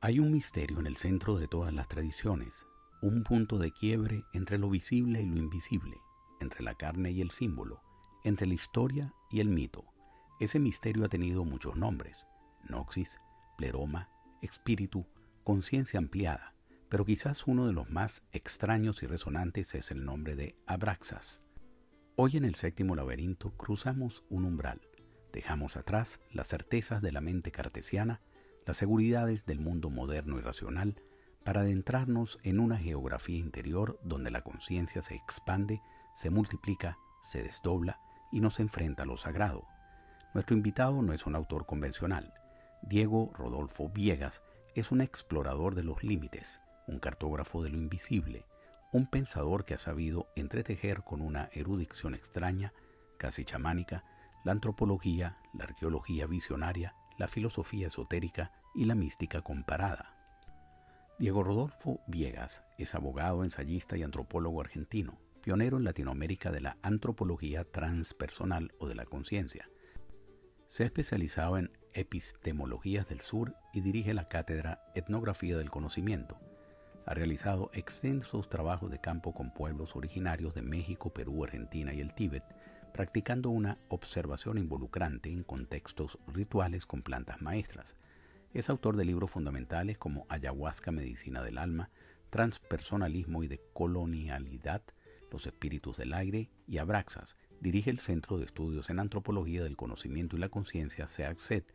Hay un misterio en el centro de todas las tradiciones, un punto de quiebre entre lo visible y lo invisible, entre la carne y el símbolo, entre la historia y el mito. Ese misterio ha tenido muchos nombres: Noxis, Pleroma, Espíritu, conciencia ampliada, pero quizás uno de los más extraños y resonantes es el nombre de Abraxas. Hoy en el séptimo laberinto cruzamos un umbral, dejamos atrás las certezas de la mente cartesiana, las seguridades del mundo moderno y racional, para adentrarnos en una geografía interior donde la conciencia se expande, se multiplica, se desdobla y nos enfrenta a lo sagrado. Nuestro invitado no es un autor convencional. Diego Rodolfo Viegas es un explorador de los límites, un cartógrafo de lo invisible, un pensador que ha sabido entretejer con una erudición extraña, casi chamánica, la antropología, la arqueología visionaria, la filosofía esotérica y la mística comparada. Diego Rodolfo Viegas es abogado, ensayista y antropólogo argentino, pionero en Latinoamérica de la antropología transpersonal o de la conciencia. Se ha especializado en epistemologías del sur y dirige la cátedra Etnografía del Conocimiento. Ha realizado extensos trabajos de campo con pueblos originarios de México, Perú, Argentina y el Tíbet, practicando una observación involucrante en contextos rituales con plantas maestras. Es autor de libros fundamentales como Ayahuasca, Medicina del Alma, Transpersonalismo y Decolonialidad, Los Espíritus del Aire y Abraxas. Dirige el Centro de Estudios en Antropología del Conocimiento y la Conciencia, CEACCET,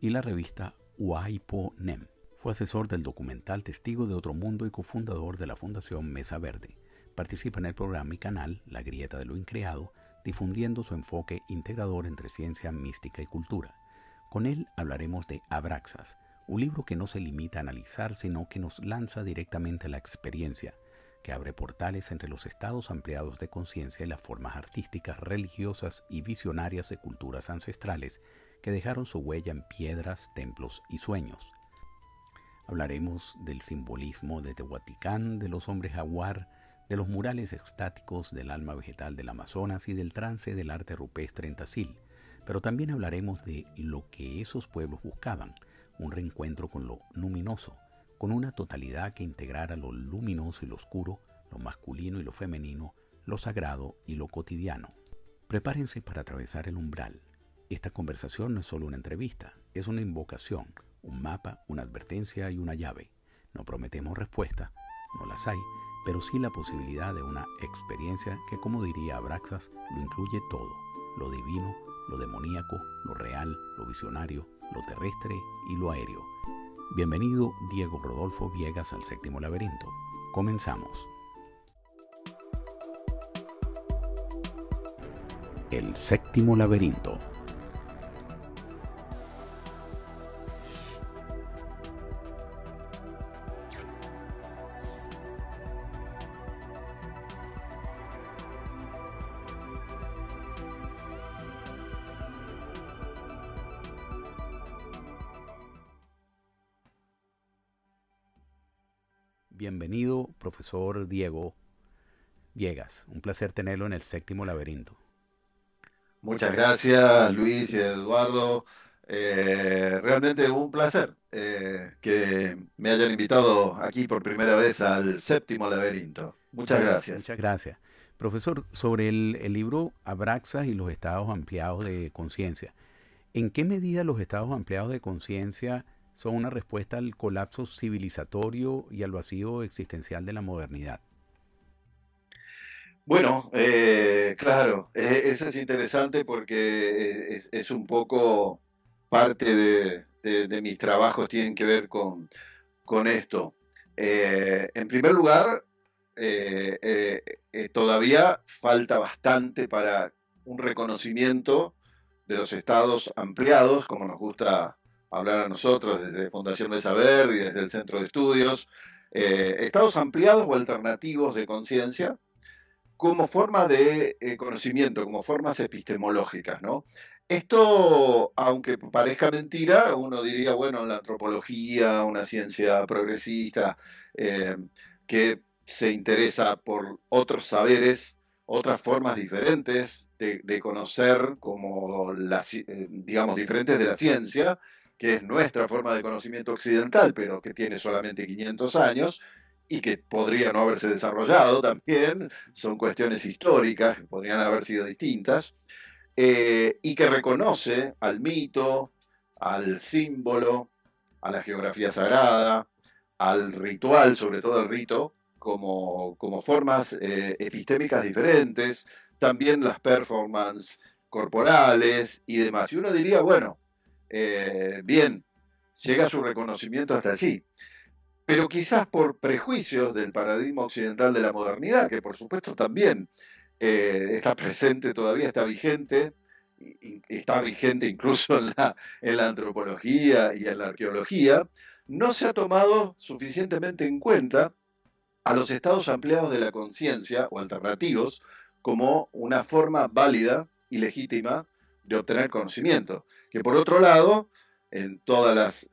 y la revista Huaypo-Nem. Fue asesor del documental Testigo de Otro Mundo y cofundador de la Fundación Mesa Verde. Participa en el programa y canal La Grieta de lo Increado, difundiendo su enfoque integrador entre ciencia, mística y cultura. Con él hablaremos de Abraxas, un libro que no se limita a analizar, sino que nos lanza directamente a la experiencia, que abre portales entre los estados ampliados de conciencia y las formas artísticas, religiosas y visionarias de culturas ancestrales que dejaron su huella en piedras, templos y sueños. Hablaremos del simbolismo de Teotihuacán, de los hombres jaguar, de los murales extáticos, del alma vegetal del Amazonas y del trance del arte rupestre en Tasil. Pero también hablaremos de lo que esos pueblos buscaban, un reencuentro con lo luminoso, con una totalidad que integrara lo luminoso y lo oscuro, lo masculino y lo femenino, lo sagrado y lo cotidiano. Prepárense para atravesar el umbral. Esta conversación no es solo una entrevista, es una invocación, un mapa, una advertencia y una llave. No prometemos respuesta, no las hay, pero sí la posibilidad de una experiencia que, como diría Abraxas, lo incluye todo: lo divino, lo demoníaco, lo real, lo visionario, lo terrestre y lo aéreo. Bienvenido, Diego Rodolfo Viegas, al séptimo laberinto. Comenzamos. El séptimo laberinto. Bienvenido, profesor Diego Viegas. Un placer tenerlo en el séptimo laberinto. Muchas gracias, Luis y Eduardo. Realmente un placer que me hayan invitado aquí por primera vez al séptimo laberinto. Muchas gracias. Muchas gracias. Profesor, sobre el libro Abraxas y los estados ampliados de conciencia, ¿en qué medida los estados ampliados de conciencia son una respuesta al colapso civilizatorio y al vacío existencial de la modernidad? Bueno, claro, eso es interesante porque es un poco parte de mis trabajos, tienen que ver con esto. En primer lugar, todavía falta bastante para un reconocimiento de los estados ampliados, como nos gusta hablar a nosotros desde Fundación Mesa Verde y desde el Centro de Estudios, estados ampliados o alternativos de conciencia como forma de conocimiento, como formas epistemológicas, ¿no? Esto, aunque parezca mentira, uno diría, bueno, la antropología, una ciencia progresista, eh, que se interesa por otros saberes, otras formas diferentes de conocer, como digamos, diferentes de la ciencia, que es nuestra forma de conocimiento occidental, pero que tiene solamente 500 años y que podría no haberse desarrollado también, son cuestiones históricas que podrían haber sido distintas, y que reconoce al mito, al símbolo, a la geografía sagrada, al ritual, sobre todo el rito, como formas epistémicas diferentes, también las performances corporales y demás. Y uno diría, bueno, bien, llega su reconocimiento hasta allí, pero quizás por prejuicios del paradigma occidental de la modernidad, que por supuesto también está presente todavía, está vigente incluso en la antropología y en la arqueología, no se ha tomado suficientemente en cuenta a los estados ampliados de la conciencia o alternativos como una forma válida y legítima de obtener conocimiento. Que por otro lado, en todas las,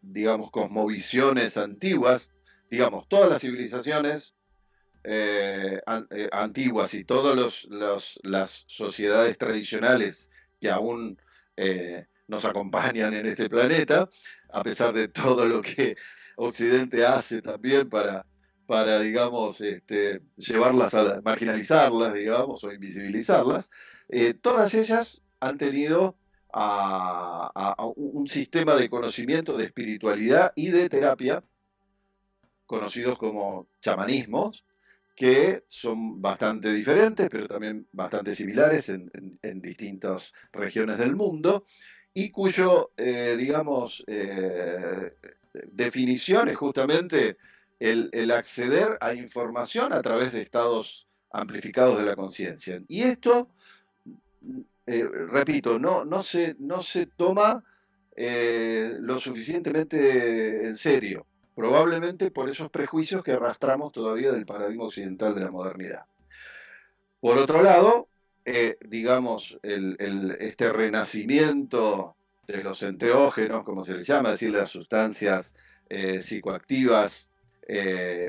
digamos, cosmovisiones antiguas, digamos, todas las civilizaciones antiguas y todas las sociedades tradicionales que aún nos acompañan en este planeta, a pesar de todo lo que Occidente hace también digamos, llevarlas marginalizarlas, digamos, o invisibilizarlas, todas ellas han tenido a un sistema de conocimiento, de espiritualidad y de terapia, conocidos como chamanismos, que son bastante diferentes, pero también bastante similares en distintas regiones del mundo, y cuyo, digamos, definición es justamente el acceder a información a través de estados amplificados de la conciencia. Y esto, repito, no se toma lo suficientemente en serio, probablemente por esos prejuicios que arrastramos todavía del paradigma occidental de la modernidad. Por otro lado, digamos, este renacimiento de los enteógenos, como se les llama, es decir, las sustancias psicoactivas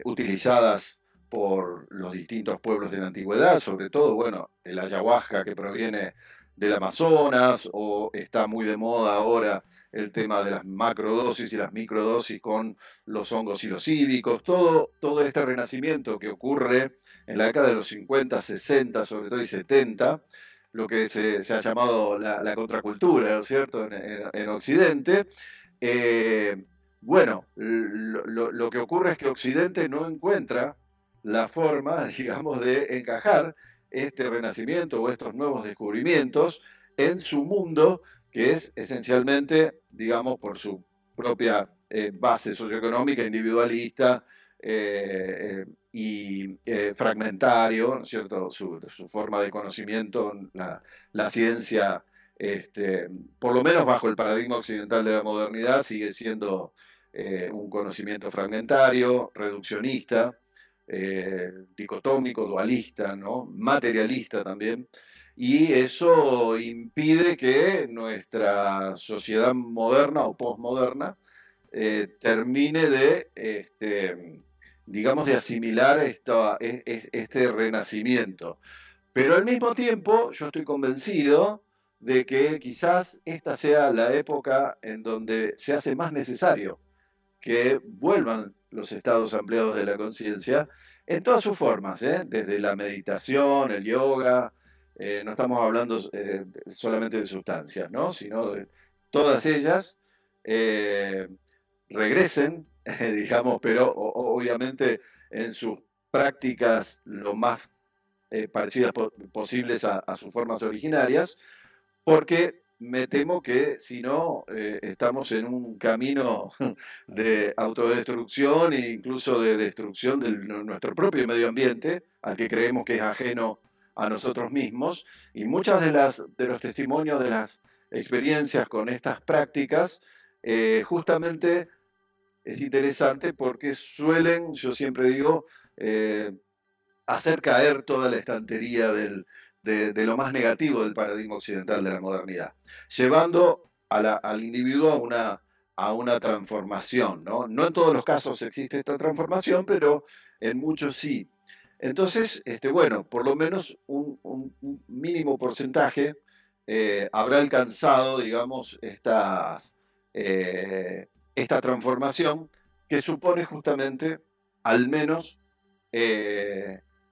utilizadas por los distintos pueblos de la antigüedad, sobre todo, bueno, el ayahuasca que proviene del Amazonas, o está muy de moda ahora el tema de las macrodosis y las microdosis con los hongos psilocíbicos, todo este renacimiento que ocurre en la década de los 50, 60, sobre todo y 70, lo que se ha llamado la contracultura, ¿no es cierto?, en Occidente. Eh, bueno, lo que ocurre es que Occidente no encuentra la forma, digamos, de encajar este renacimiento o estos nuevos descubrimientos en su mundo, que es esencialmente, digamos, por su propia base socioeconómica, individualista, y fragmentario, ¿no es cierto? Su forma de conocimiento, la ciencia, por lo menos bajo el paradigma occidental de la modernidad, sigue siendo un conocimiento fragmentario, reduccionista, dicotómico, dualista, ¿no? Materialista también. Y eso impide que nuestra sociedad moderna o posmoderna termine digamos, de asimilar este renacimiento. Pero al mismo tiempo, yo estoy convencido de que quizás esta sea la época en donde se hace más necesario que vuelvan los estados ampliados de la conciencia en todas sus formas, ¿eh? Desde la meditación, el yoga, no estamos hablando solamente de sustancias, ¿no? Sino de todas ellas eh, regresen, digamos, pero obviamente en sus prácticas lo más parecidas posibles a sus formas originarias, porque me temo que si no, estamos en un camino de autodestrucción e incluso de destrucción de nuestro propio medio ambiente, al que creemos que es ajeno a nosotros mismos, y muchas de los testimonios de las experiencias con estas prácticas, justamente es interesante porque suelen, yo siempre digo, eh, hacer caer toda la estantería de lo más negativo del paradigma occidental de la modernidad, llevando al individuo a una transformación, ¿no? No en todos los casos existe esta transformación, pero en muchos sí. Entonces, bueno, por lo menos un mínimo porcentaje habrá alcanzado, digamos, esta transformación que supone justamente, al menos,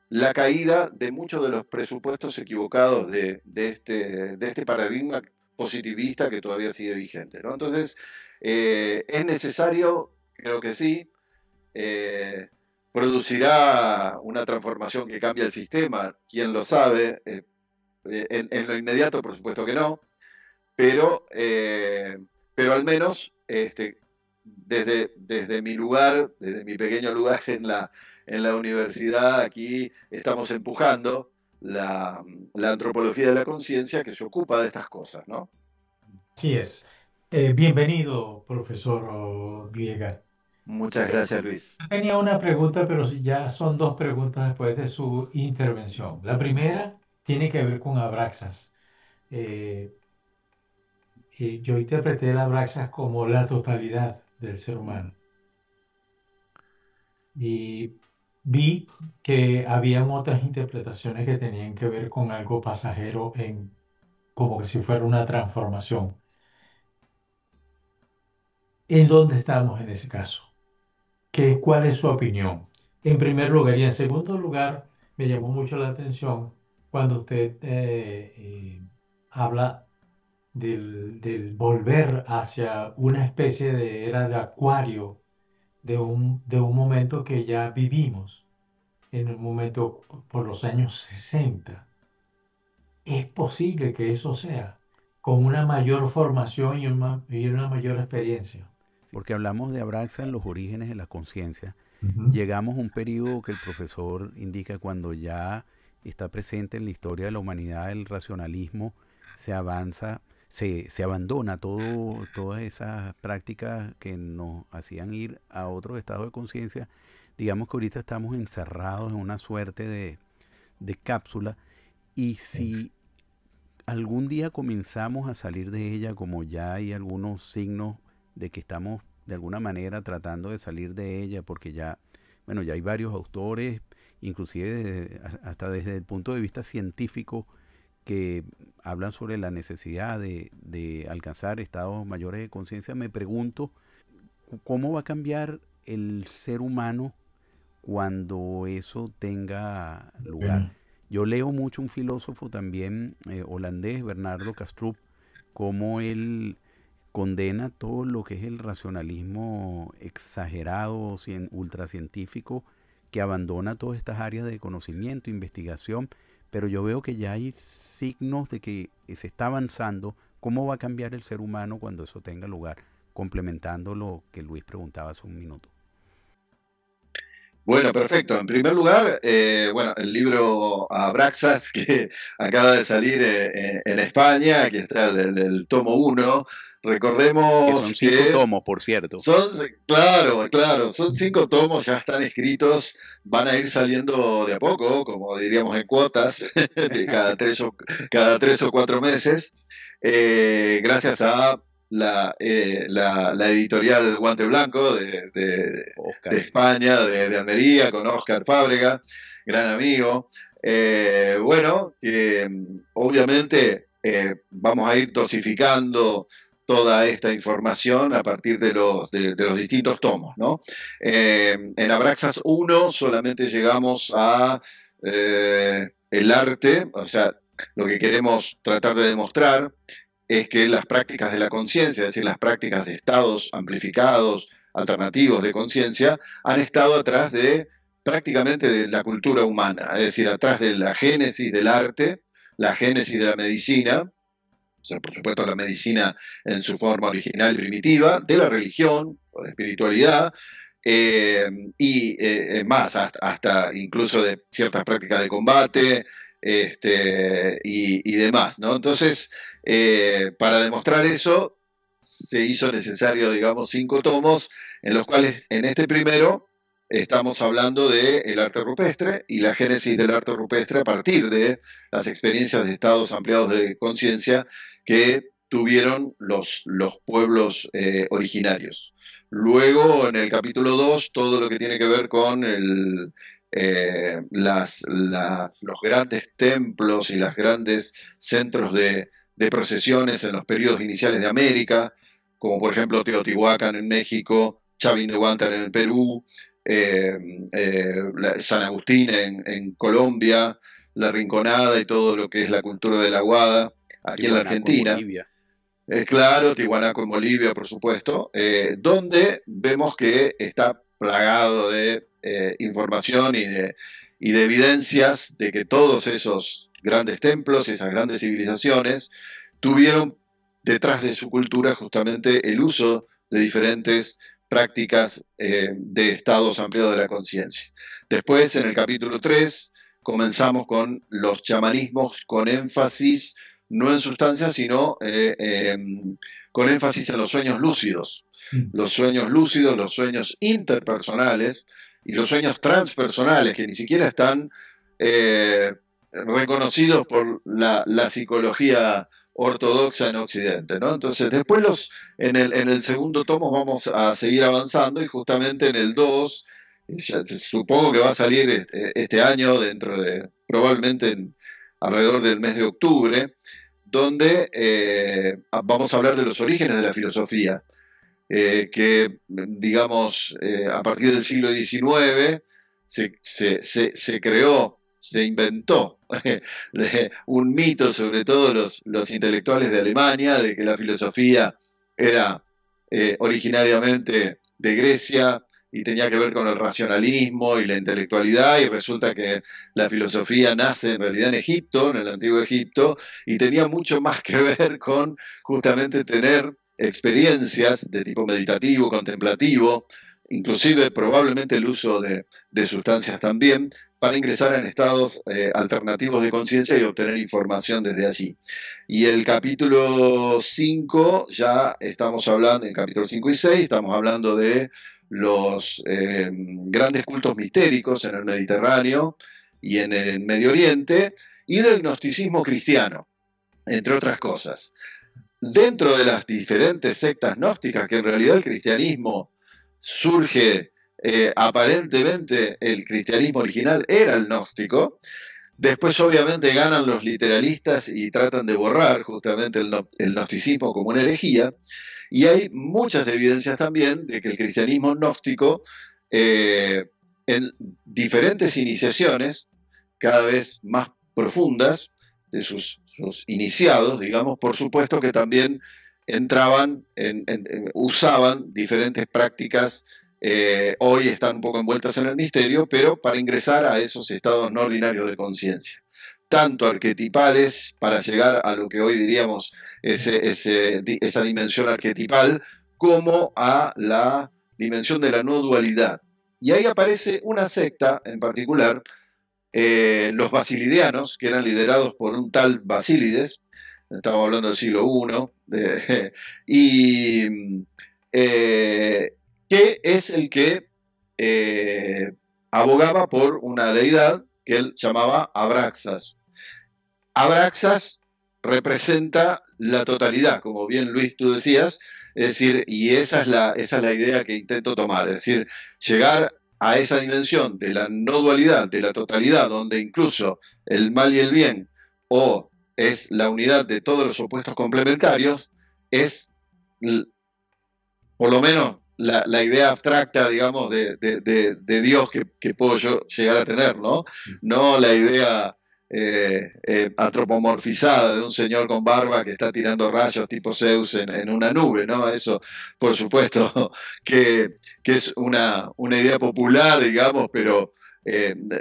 la caída de muchos de los presupuestos equivocados de este paradigma positivista que todavía sigue vigente, ¿no? Entonces, es necesario, creo que sí, eh, producirá una transformación que cambie el sistema, quién lo sabe, en lo inmediato, por supuesto que no, pero al menos desde mi lugar, desde mi pequeño lugar en la universidad, aquí estamos empujando la antropología de la conciencia que se ocupa de estas cosas, ¿no? Así es. Bienvenido, profesor Griega. Muchas gracias, Luis. Tenía una pregunta, pero ya son dos preguntas después de su intervención. La primera tiene que ver con Abraxas. Eh, yo interpreté el Abraxas como la totalidad del ser humano y vi que habían otras interpretaciones que tenían que ver con algo pasajero como que si fuera una transformación. ¿En dónde estamos en ese caso? ¿Cuál es su opinión? En primer lugar, y en segundo lugar, me llamó mucho la atención cuando usted habla del volver hacia una especie de era de acuario de un momento que ya vivimos, en un momento por los años 60. ¿Es posible que eso sea con una mayor formación y una mayor experiencia? Porque hablamos de Abraxas en los orígenes de la conciencia. Ujú. Llegamos a un periodo que el profesor indica cuando ya está presente en la historia de la humanidad el racionalismo, se avanza, se abandona todas esas prácticas que nos hacían ir a otros estados de conciencia. Digamos que ahorita estamos encerrados en una suerte de cápsula y Sí. si algún día comenzamos a salir de ella, como ya hay algunos signos de que estamos de alguna manera tratando de salir de ella, porque ya, bueno, ya hay varios autores, inclusive hasta desde el punto de vista científico, que hablan sobre la necesidad de alcanzar estados mayores de conciencia. Me pregunto cómo va a cambiar el ser humano cuando eso tenga lugar. Bueno, Yo leo mucho un filósofo también holandés, Bernardo Kastrup, cómo él condena todo lo que es el racionalismo exagerado, ultracientífico, que abandona todas estas áreas de conocimiento, investigación, pero yo veo que ya hay signos de que se está avanzando. ¿Cómo va a cambiar el ser humano cuando eso tenga lugar? Complementando lo que Luis preguntaba hace un minuto. Bueno, perfecto. En primer lugar, bueno, el libro Abraxas, que acaba de salir en España, aquí está el tomo uno. Que son Recordemos 5 que tomos, por cierto. son, claro, claro, son 5 tomos, ya están escritos, van a ir saliendo de a poco, como diríamos en cuotas, de cada 3 o 4 meses, gracias a la editorial Guante Blanco de Oscar. España, de Almería, con Óscar Fábrega, gran amigo. Bueno, que obviamente vamos a ir dosificando toda esta información a partir de los distintos tomos, ¿no? En Abraxas 1 solamente llegamos a el arte, o sea, lo que queremos tratar de demostrar es que las prácticas de la conciencia, es decir, las prácticas de estados amplificados, alternativos de conciencia, han estado atrás de prácticamente de la cultura humana, es decir, atrás de la génesis del arte, la génesis de la medicina, o sea, por supuesto la medicina en su forma original y primitiva, de la religión o la espiritualidad, más, hasta incluso de ciertas prácticas de combate y demás, ¿no? Entonces, para demostrar eso, se hizo necesario, digamos, 5 tomos, en los cuales en este primero estamos hablando del arte rupestre y la génesis del arte rupestre a partir de las experiencias de estados ampliados de conciencia que tuvieron los pueblos originarios. Luego, en el capítulo 2 todo lo que tiene que ver con los grandes templos y los grandes centros de procesiones en los periodos iniciales de América, como por ejemplo Teotihuacán en México, Chavin-de-Huántar en el Perú, San Agustín en Colombia, la Rinconada y todo lo que es la cultura de la Aguada aquí en la Argentina. Claro, Tiwanaku en Bolivia, por supuesto, donde vemos que está plagado de información y de evidencias de que todos esos grandes templos, esas grandes civilizaciones, tuvieron detrás de su cultura justamente el uso de diferentes prácticas de estados ampliados de la conciencia. Después, en el capítulo 3, comenzamos con los chamanismos con énfasis no en sustancia, sino con énfasis en los sueños lúcidos. Los sueños lúcidos, los sueños interpersonales y los sueños transpersonales, que ni siquiera están reconocidos por la psicología ortodoxa en Occidente, ¿no? Entonces, después en el segundo tomo vamos a seguir avanzando y justamente en el 2, supongo que va a salir este año, probablemente alrededor del mes de octubre, donde vamos a hablar de los orígenes de la filosofía, que, digamos, a partir del siglo XIX se creó, se inventó un mito, sobre todo los intelectuales de Alemania, de que la filosofía era originariamente de Grecia y tenía que ver con el racionalismo y la intelectualidad, y resulta que la filosofía nace en realidad en Egipto, en el antiguo Egipto, y tenía mucho más que ver con justamente tener experiencias de tipo meditativo, contemplativo, inclusive probablemente el uso de sustancias también, para ingresar en estados alternativos de conciencia y obtener información desde allí. Y el capítulo 5, ya estamos hablando, en capítulo 5 y 6, estamos hablando de los grandes cultos mistéricos en el Mediterráneo y en el Medio Oriente, y del gnosticismo cristiano, entre otras cosas. Dentro de las diferentes sectas gnósticas, que en realidad el cristianismo surge, aparentemente el cristianismo original era el gnóstico, después obviamente ganan los literalistas y tratan de borrar justamente el gnosticismo como una herejía, y hay muchas evidencias también de que el cristianismo gnóstico, en diferentes iniciaciones, cada vez más profundas, de sus iniciados, digamos, por supuesto que también entraban, usaban diferentes prácticas, hoy están un poco envueltas en el misterio, pero para ingresar a esos estados no ordinarios de conciencia, tanto arquetipales, para llegar a lo que hoy diríamos esa dimensión arquetipal, como a la dimensión de la no dualidad. Y ahí aparece una secta en particular, los basilidianos, que eran liderados por un tal Basílides, estamos hablando del siglo I, y que es el que abogaba por una deidad que él llamaba Abraxas. Abraxas representa la totalidad, como bien Luis tú decías, es decir, y esa es la idea que intento tomar, es decir, llegar a esa dimensión de la no dualidad, de la totalidad, donde incluso el mal y el bien, o es la unidad de todos los opuestos complementarios, es por lo menos la idea abstracta, digamos, de Dios que puedo yo llegar a tener, ¿no? No la idea antropomorfizada de un señor con barba que está tirando rayos tipo Zeus en una nube, ¿no? Eso, por supuesto, que es una idea popular, digamos, pero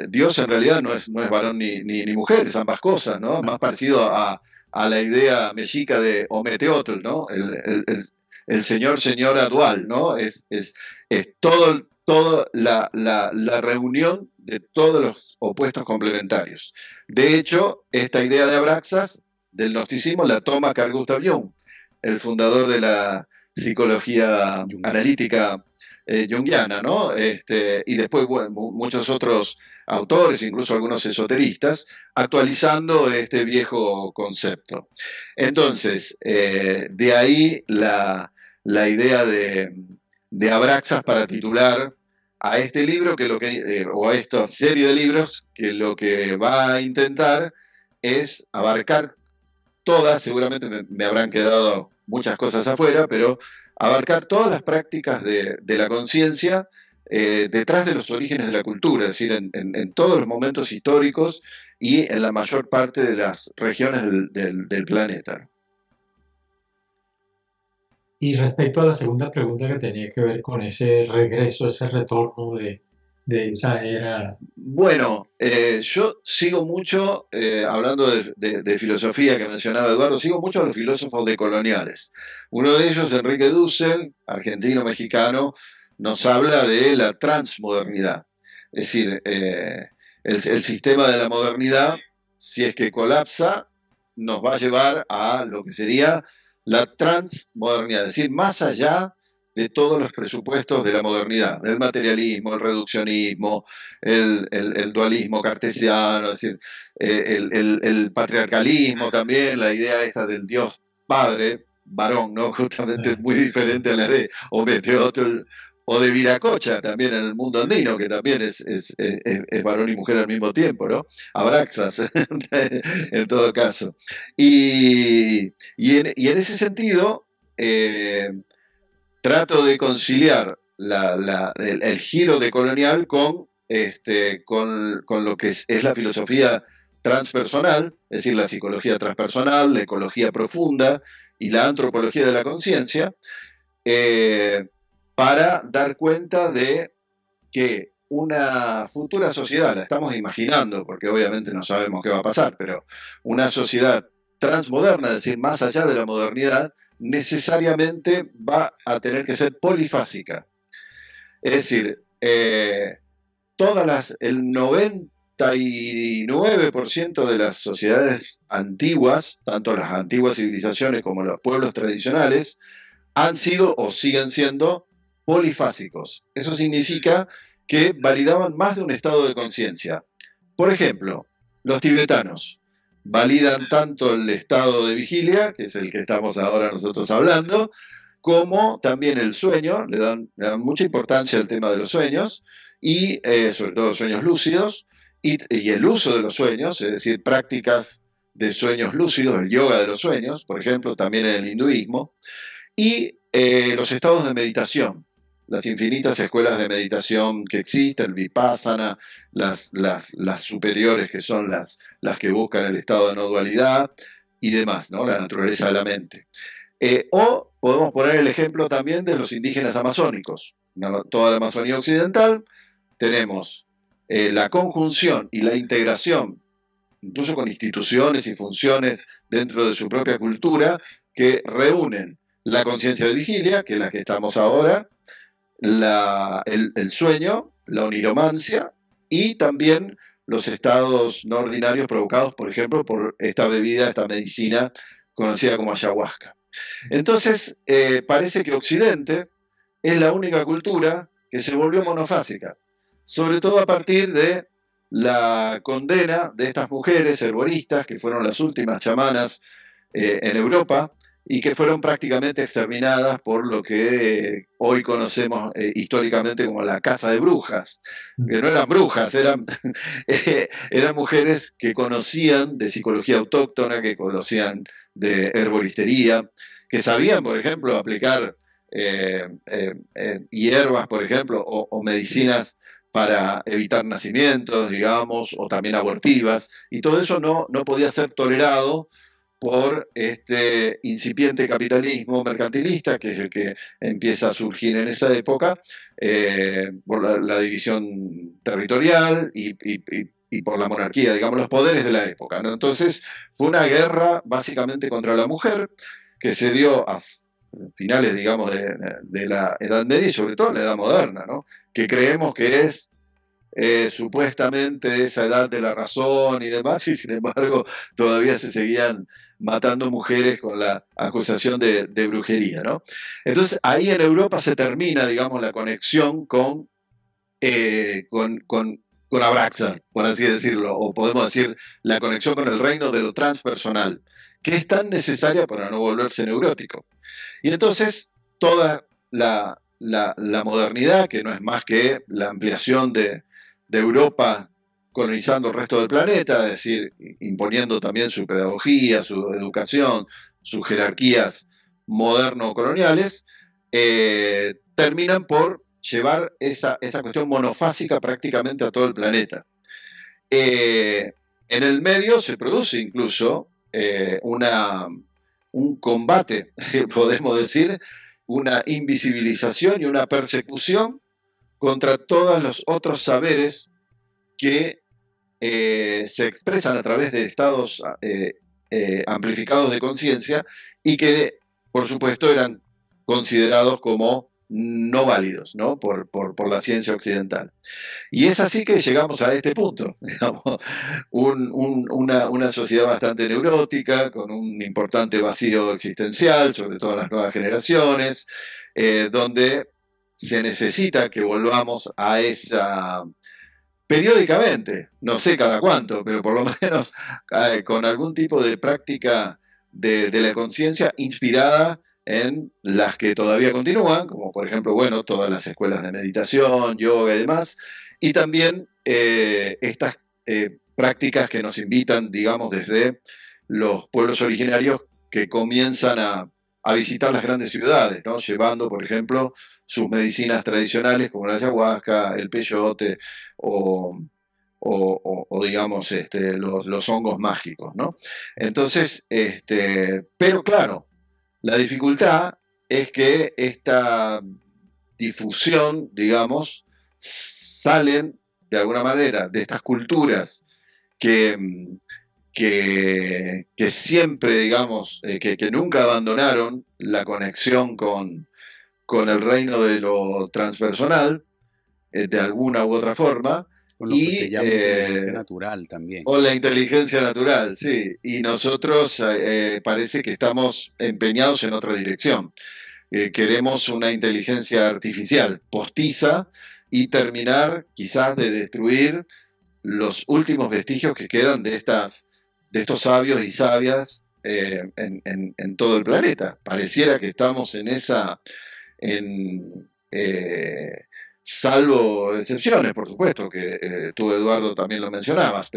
Dios en realidad no es varón ni mujer, es ambas cosas, ¿no? Más parecido a la idea mexica de Ometeotl, ¿no? El señora dual, ¿no? Es toda la reunión de todos los opuestos complementarios. De hecho, esta idea de Abraxas, del gnosticismo, la toma Carl Gustav Jung, el fundador de la psicología analítica junguiana, ¿no? Y después, bueno, muchos otros autores, incluso algunos esoteristas, actualizando este viejo concepto. Entonces, de ahí la idea de Abraxas para titular a este libro, o a esta serie de libros, que lo que va a intentar es abarcar todas, seguramente me habrán quedado muchas cosas afuera, pero abarcar todas las prácticas de la conciencia detrás de los orígenes de la cultura, es decir, en todos los momentos históricos y en la mayor parte de las regiones del planeta. Y respecto a la segunda pregunta que tenía que ver con ese regreso, ese retorno de esa era. Bueno, yo sigo mucho, hablando de filosofía que mencionaba Eduardo, sigo mucho a los filósofos decoloniales. Uno de ellos, Enrique Dussel, argentino-mexicano, nos habla de la transmodernidad. Es decir, el sistema de la modernidad, si es que colapsa, nos va a llevar a lo que sería la transmodernidad, es decir, más allá de todos los presupuestos de la modernidad, del materialismo, el reduccionismo, el dualismo cartesiano, es decir, el patriarcalismo también, la idea esta del Dios Padre, varón, ¿no? Justamente es muy diferente a la de Ometeotl o de Viracocha, también en el mundo andino, que también es varón y mujer al mismo tiempo, ¿no? Abraxas, en todo caso. Y en ese sentido, trato de conciliar el giro decolonial con lo que es la filosofía transpersonal, es decir, la psicología transpersonal, la ecología profunda y la antropología de la conciencia, para dar cuenta de que una futura sociedad, la estamos imaginando, porque obviamente no sabemos qué va a pasar, pero una sociedad transmoderna, es decir, más allá de la modernidad, necesariamente va a tener que ser polifásica. Es decir, el 99% de las sociedades antiguas, tanto las antiguas civilizaciones como los pueblos tradicionales, han sido o siguen siendo polifásicos. Eso significa que validaban más de un estado de conciencia. Por ejemplo, los tibetanos validan tanto el estado de vigilia, que es el que estamos ahora nosotros hablando, como también el sueño, le dan mucha importancia al tema de los sueños, y sobre todo los sueños lúcidos, y el uso de los sueños, es decir, prácticas de sueños lúcidos, el yoga de los sueños, por ejemplo, también en el hinduismo, y los estados de meditación, las infinitas escuelas de meditación que existen, el Vipassana, las superiores que son las que buscan el estado de no dualidad y demás, ¿no? La naturaleza de la mente. O podemos poner el ejemplo también de los indígenas amazónicos. Toda la Amazonía occidental tenemos la conjunción y la integración, incluso con instituciones y funciones dentro de su propia cultura, que reúnen la conciencia de vigilia, que es la que estamos ahora, el sueño, la oniromancia y también los estados no ordinarios provocados, por ejemplo, por esta bebida, esta medicina conocida como ayahuasca. Entonces, parece que Occidente es la única cultura que se volvió monofásica, sobre todo a partir de la condena de estas mujeres herboristas, que fueron las últimas chamanas en Europa, y que fueron prácticamente exterminadas por lo que hoy conocemos históricamente como la caza de brujas, que no eran brujas, eran mujeres que conocían de psicología autóctona, que conocían de herboristería, que sabían, por ejemplo, aplicar hierbas, por ejemplo, o medicinas para evitar nacimientos, digamos, o también abortivas, y todo eso no podía ser tolerado por este incipiente capitalismo mercantilista, que es el que empieza a surgir en esa época, por la división territorial y por la monarquía, digamos, los poderes de la época, ¿no? Entonces, fue una guerra básicamente contra la mujer, que se dio a finales, digamos, de la Edad Media y sobre todo en la Edad Moderna, ¿no? Que creemos que es supuestamente esa edad de la razón y demás, y sin embargo todavía se seguían matando mujeres con la acusación de brujería, ¿no? Entonces ahí en Europa se termina, digamos, la conexión con Abraxa, por así decirlo, o podemos decir la conexión con el reino de lo transpersonal, que es tan necesaria para no volverse neurótico. Y entonces toda la modernidad, que no es más que la ampliación de Europa colonizando el resto del planeta, es decir, imponiendo también su pedagogía, su educación, sus jerarquías moderno-coloniales, terminan por llevar esa cuestión monofásica prácticamente a todo el planeta. En el medio se produce incluso un combate, podemos decir, una invisibilización y una persecución contra todos los otros saberes que se expresan a través de estados amplificados de conciencia y que, por supuesto, eran considerados como no válidos, ¿no? Por la ciencia occidental. Y es así que llegamos a este punto, digamos, una sociedad bastante neurótica, con un importante vacío existencial, sobre todo en las nuevas generaciones, donde se necesita que volvamos a esa, periódicamente, no sé cada cuánto, pero por lo menos con algún tipo de práctica de la conciencia inspirada en las que todavía continúan, como por ejemplo, bueno, todas las escuelas de meditación, yoga y demás, y también estas prácticas que nos invitan, digamos, desde los pueblos originarios que comienzan a visitar las grandes ciudades, ¿no? Llevando, por ejemplo, sus medicinas tradicionales como la ayahuasca, el peyote o digamos, los hongos mágicos, ¿no? Entonces, pero claro, la dificultad es que esta difusión, digamos, salen de alguna manera de estas culturas que, que siempre, digamos, que nunca abandonaron la conexión con el reino de lo transpersonal, de alguna u otra forma, Con lo que usted llama inteligencia natural también. o la inteligencia natural, sí, y nosotros parece que estamos empeñados en otra dirección. Queremos una inteligencia artificial, postiza, y terminar quizás de destruir los últimos vestigios que quedan de estos sabios y sabias en todo el planeta. Pareciera que estamos en esa, salvo excepciones, por supuesto, que tú, Eduardo, también lo mencionabas,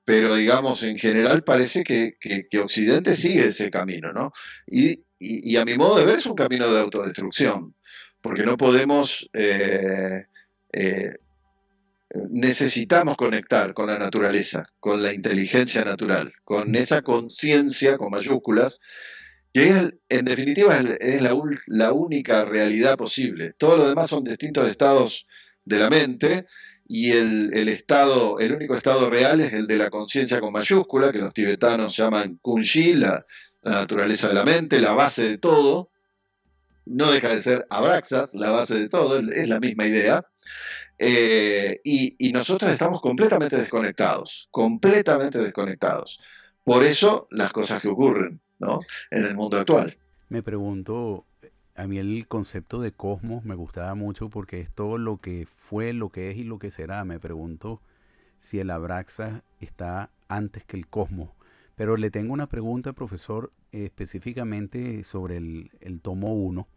pero digamos, en general parece que Occidente sigue ese camino, ¿no? Y a mi modo de ver es un camino de autodestrucción, porque no podemos, necesitamos conectar con la naturaleza, con la inteligencia natural, con esa conciencia, con mayúsculas, que en definitiva es la única realidad posible. Todo lo demás son distintos estados de la mente y el único estado real es el de la conciencia con mayúscula, que los tibetanos llaman Kunshi, la naturaleza de la mente, la base de todo. No deja de ser Abraxas, la base de todo, es la misma idea. Y nosotros estamos completamente desconectados, completamente desconectados. Por eso las cosas que ocurren, ¿no?, en el mundo actual. Me pregunto, a mí el concepto de cosmos me gustaba mucho porque es todo lo que fue, lo que es y lo que será. Me pregunto si el Abraxas está antes que el cosmos. Pero le tengo una pregunta, profesor, específicamente sobre el tomo 1.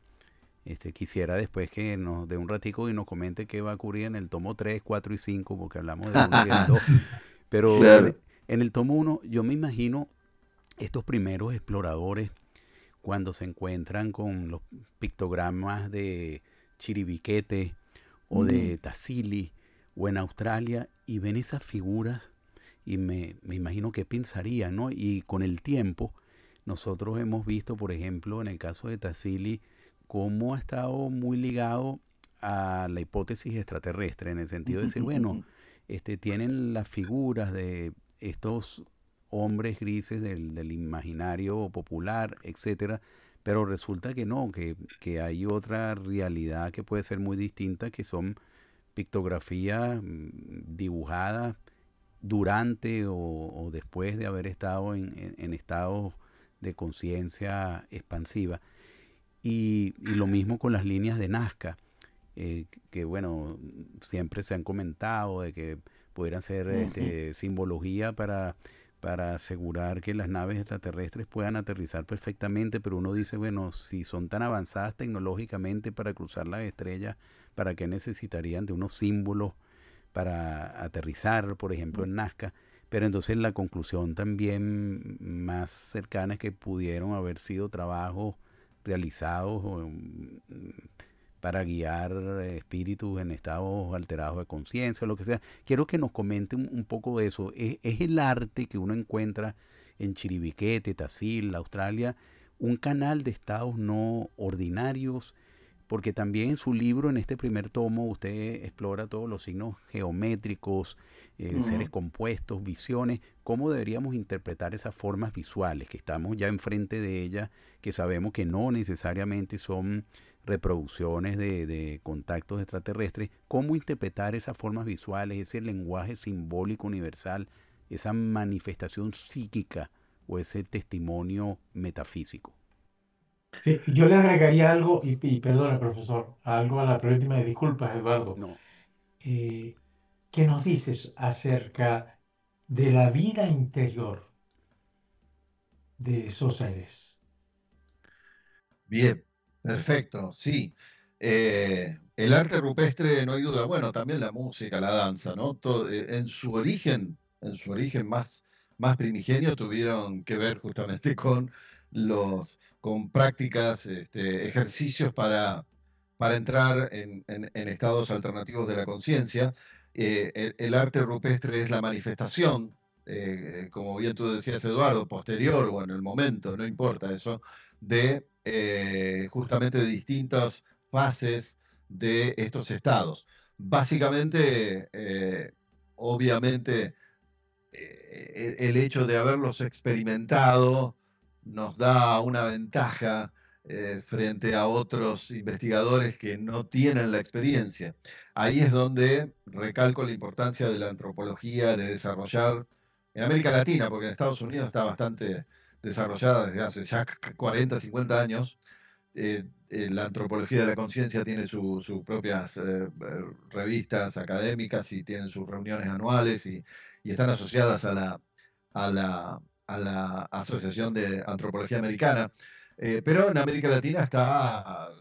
Quisiera después que nos dé un ratico y nos comente qué va a ocurrir en el tomo 3, 4 y 5, porque hablamos del 1 y el 2. Pero Claro. en el tomo 1 yo me imagino estos primeros exploradores cuando se encuentran con los pictogramas de Chiribiquete o de Tassili o en Australia y ven esas figuras y me imagino qué pensarían, ¿no? Y con el tiempo nosotros hemos visto, por ejemplo, en el caso de Tassili, cómo ha estado muy ligado a la hipótesis extraterrestre, en el sentido de decir, bueno, tienen las figuras de estos hombres grises del imaginario popular, etcétera, pero resulta que no, que hay otra realidad que puede ser muy distinta, que son pictografías dibujadas durante o después de haber estado en estados de conciencia expansiva. Y lo mismo con las líneas de Nazca, que bueno, siempre se han comentado de que pudieran ser simbología para asegurar que las naves extraterrestres puedan aterrizar perfectamente, pero uno dice, bueno, si son tan avanzadas tecnológicamente para cruzar las estrellas, ¿para qué necesitarían de unos símbolos para aterrizar, por ejemplo, en Nazca. Pero entonces la conclusión también más cercana es que pudieron haber sido trabajos realizados para guiar espíritus en estados alterados de conciencia o lo que sea. Quiero que nos comente un poco de eso. Es el arte que uno encuentra en Chiribiquete, Tazil, Australia, un canal de estados no ordinarios, porque también en su libro, en este primer tomo, usted explora todos los signos geométricos, seres compuestos, visiones, cómo deberíamos interpretar esas formas visuales, que estamos ya enfrente de ellas, que sabemos que no necesariamente son reproducciones de contactos extraterrestres, cómo interpretar esas formas visuales, ese lenguaje simbólico universal, esa manifestación psíquica o ese testimonio metafísico. Sí, yo le agregaría algo, y perdona, profesor, algo a la pregunta, y disculpas, Eduardo. No. Eh, ¿Qué nos dices acerca de la vida interior de esos seres? Bien, perfecto, sí. El arte rupestre, no hay duda, bueno, también la música, la danza, ¿no? En su origen más primigenio, tuvieron que ver justamente con prácticas, ejercicios para entrar en estados alternativos de la conciencia. El arte rupestre es la manifestación, como bien tú decías, Eduardo, posterior o en el momento, no importa eso, de justamente de distintas fases de estos estados. Básicamente, obviamente, el hecho de haberlos experimentado nos da una ventaja frente a otros investigadores que no tienen la experiencia. Ahí es donde recalco la importancia de la antropología, de desarrollar en América Latina, porque en Estados Unidos está bastante desarrollada desde hace ya 40, 50 años. La antropología de la conciencia tiene sus propias revistas académicas y tienen sus reuniones anuales y están asociadas a la Asociación de Antropología Americana. Pero en América Latina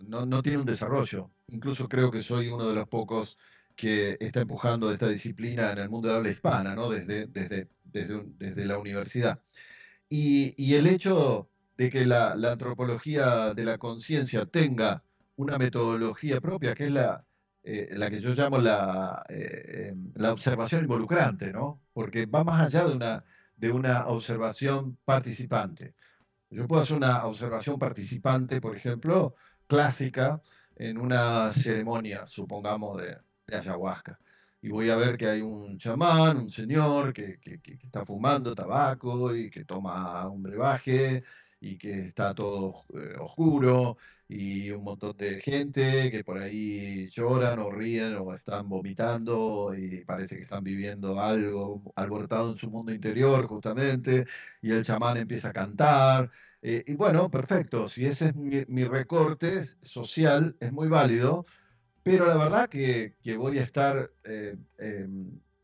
no tiene un desarrollo. Incluso creo que soy uno de los pocos que está empujando esta disciplina en el mundo de habla hispana, ¿no? Desde la universidad. Y el hecho de que la antropología de la conciencia tenga una metodología propia, que es la que yo llamo la observación involucrante, ¿no? Porque va más allá de una observación participante. Yo puedo hacer una observación participante, por ejemplo, clásica, en una ceremonia, supongamos, de ayahuasca. Y voy a ver que hay un chamán, un señor que está fumando tabaco y que toma un brebaje y que está todo oscuro y un montón de gente que por ahí lloran o ríen o están vomitando y parece que están viviendo algo alborotado en su mundo interior justamente y el chamán empieza a cantar y bueno, perfecto, si ese es mi recorte social, es muy válido, pero la verdad que voy a estar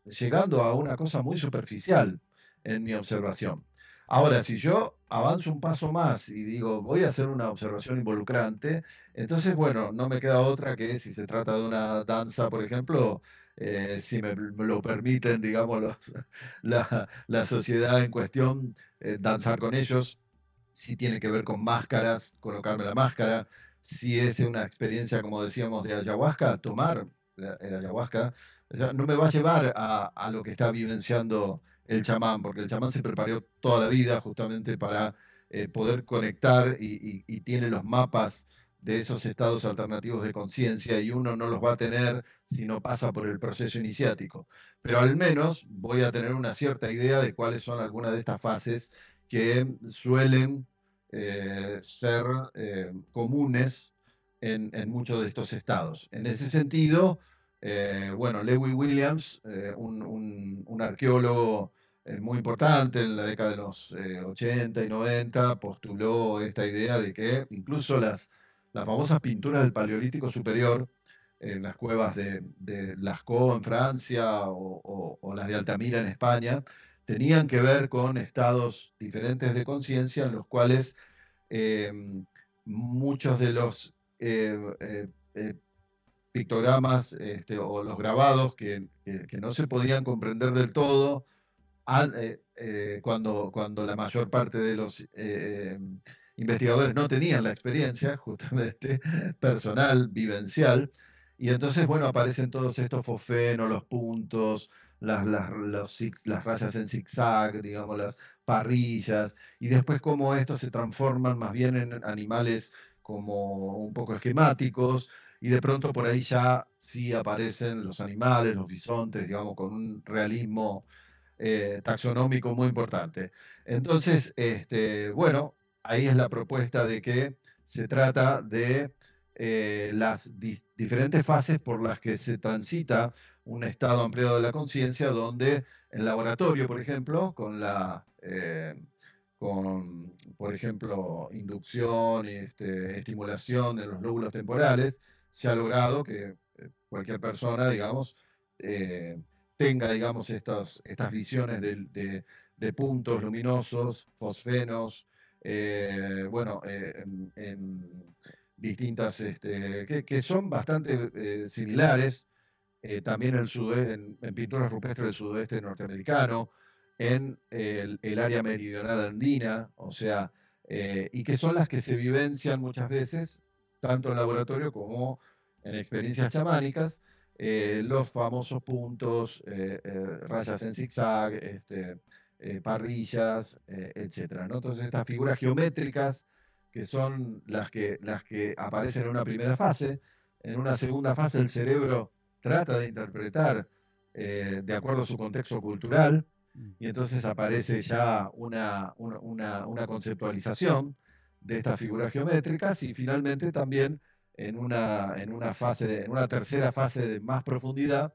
llegando a una cosa muy superficial en mi observación. Ahora, si yo avanzo un paso más y digo, voy a hacer una observación involucrante, entonces, bueno, no me queda otra que si se trata de una danza, por ejemplo, si me lo permiten, digamos, la sociedad en cuestión, danzar con ellos si tiene que ver con máscaras, colocarme la máscara, si es una experiencia, como decíamos, de ayahuasca, tomar el ayahuasca, o sea, no me va a llevar a lo que está vivenciando el chamán, porque el chamán se preparó toda la vida justamente para poder conectar y tiene los mapas de esos estados alternativos de conciencia y uno no los va a tener si no pasa por el proceso iniciático. Pero al menos voy a tener una cierta idea de cuáles son algunas de estas fases que suelen ser comunes en muchos de estos estados. En ese sentido, bueno, Lewis Williams, un arqueólogo muy importante en la década de los 80 y 90, postuló esta idea de que incluso las famosas pinturas del Paleolítico Superior, en las cuevas de Lascaux en Francia o las de Altamira en España, tenían que ver con estados diferentes de conciencia en los cuales eh, muchos de los pictogramas o los grabados que no se podían comprender del todo cuando la mayor parte de los investigadores no tenían la experiencia, justamente personal, vivencial, y entonces, bueno, aparecen todos estos fosfenos, los puntos, las rayas en zigzag, digamos, las parrillas, y después cómo estos se transforman más bien en animales como un poco esquemáticos, y de pronto por ahí ya sí aparecen los animales, los bisontes, digamos, con un realismo taxonómico muy importante. Entonces, bueno, ahí es la propuesta de que se trata de las diferentes fases por las que se transita un estado ampliado de la conciencia, donde en laboratorio, por ejemplo, por ejemplo, inducción y estimulación de los lóbulos temporales, se ha logrado que cualquier persona, digamos, eh, tenga, digamos, estas visiones de puntos luminosos, fosfenos, bueno, en distintas, que son bastante similares, también en pinturas rupestres del sudoeste norteamericano, en el área meridional andina, o sea, y que son las que se vivencian muchas veces, tanto en laboratorio como en experiencias chamánicas, los famosos puntos, rayas en zigzag, parrillas, etcétera, ¿no? Entonces, estas figuras geométricas que son las que aparecen en una primera fase, en una segunda fase el cerebro trata de interpretar de acuerdo a su contexto cultural, y entonces aparece ya una conceptualización de estas figuras geométricas, y finalmente también en una tercera fase de más profundidad,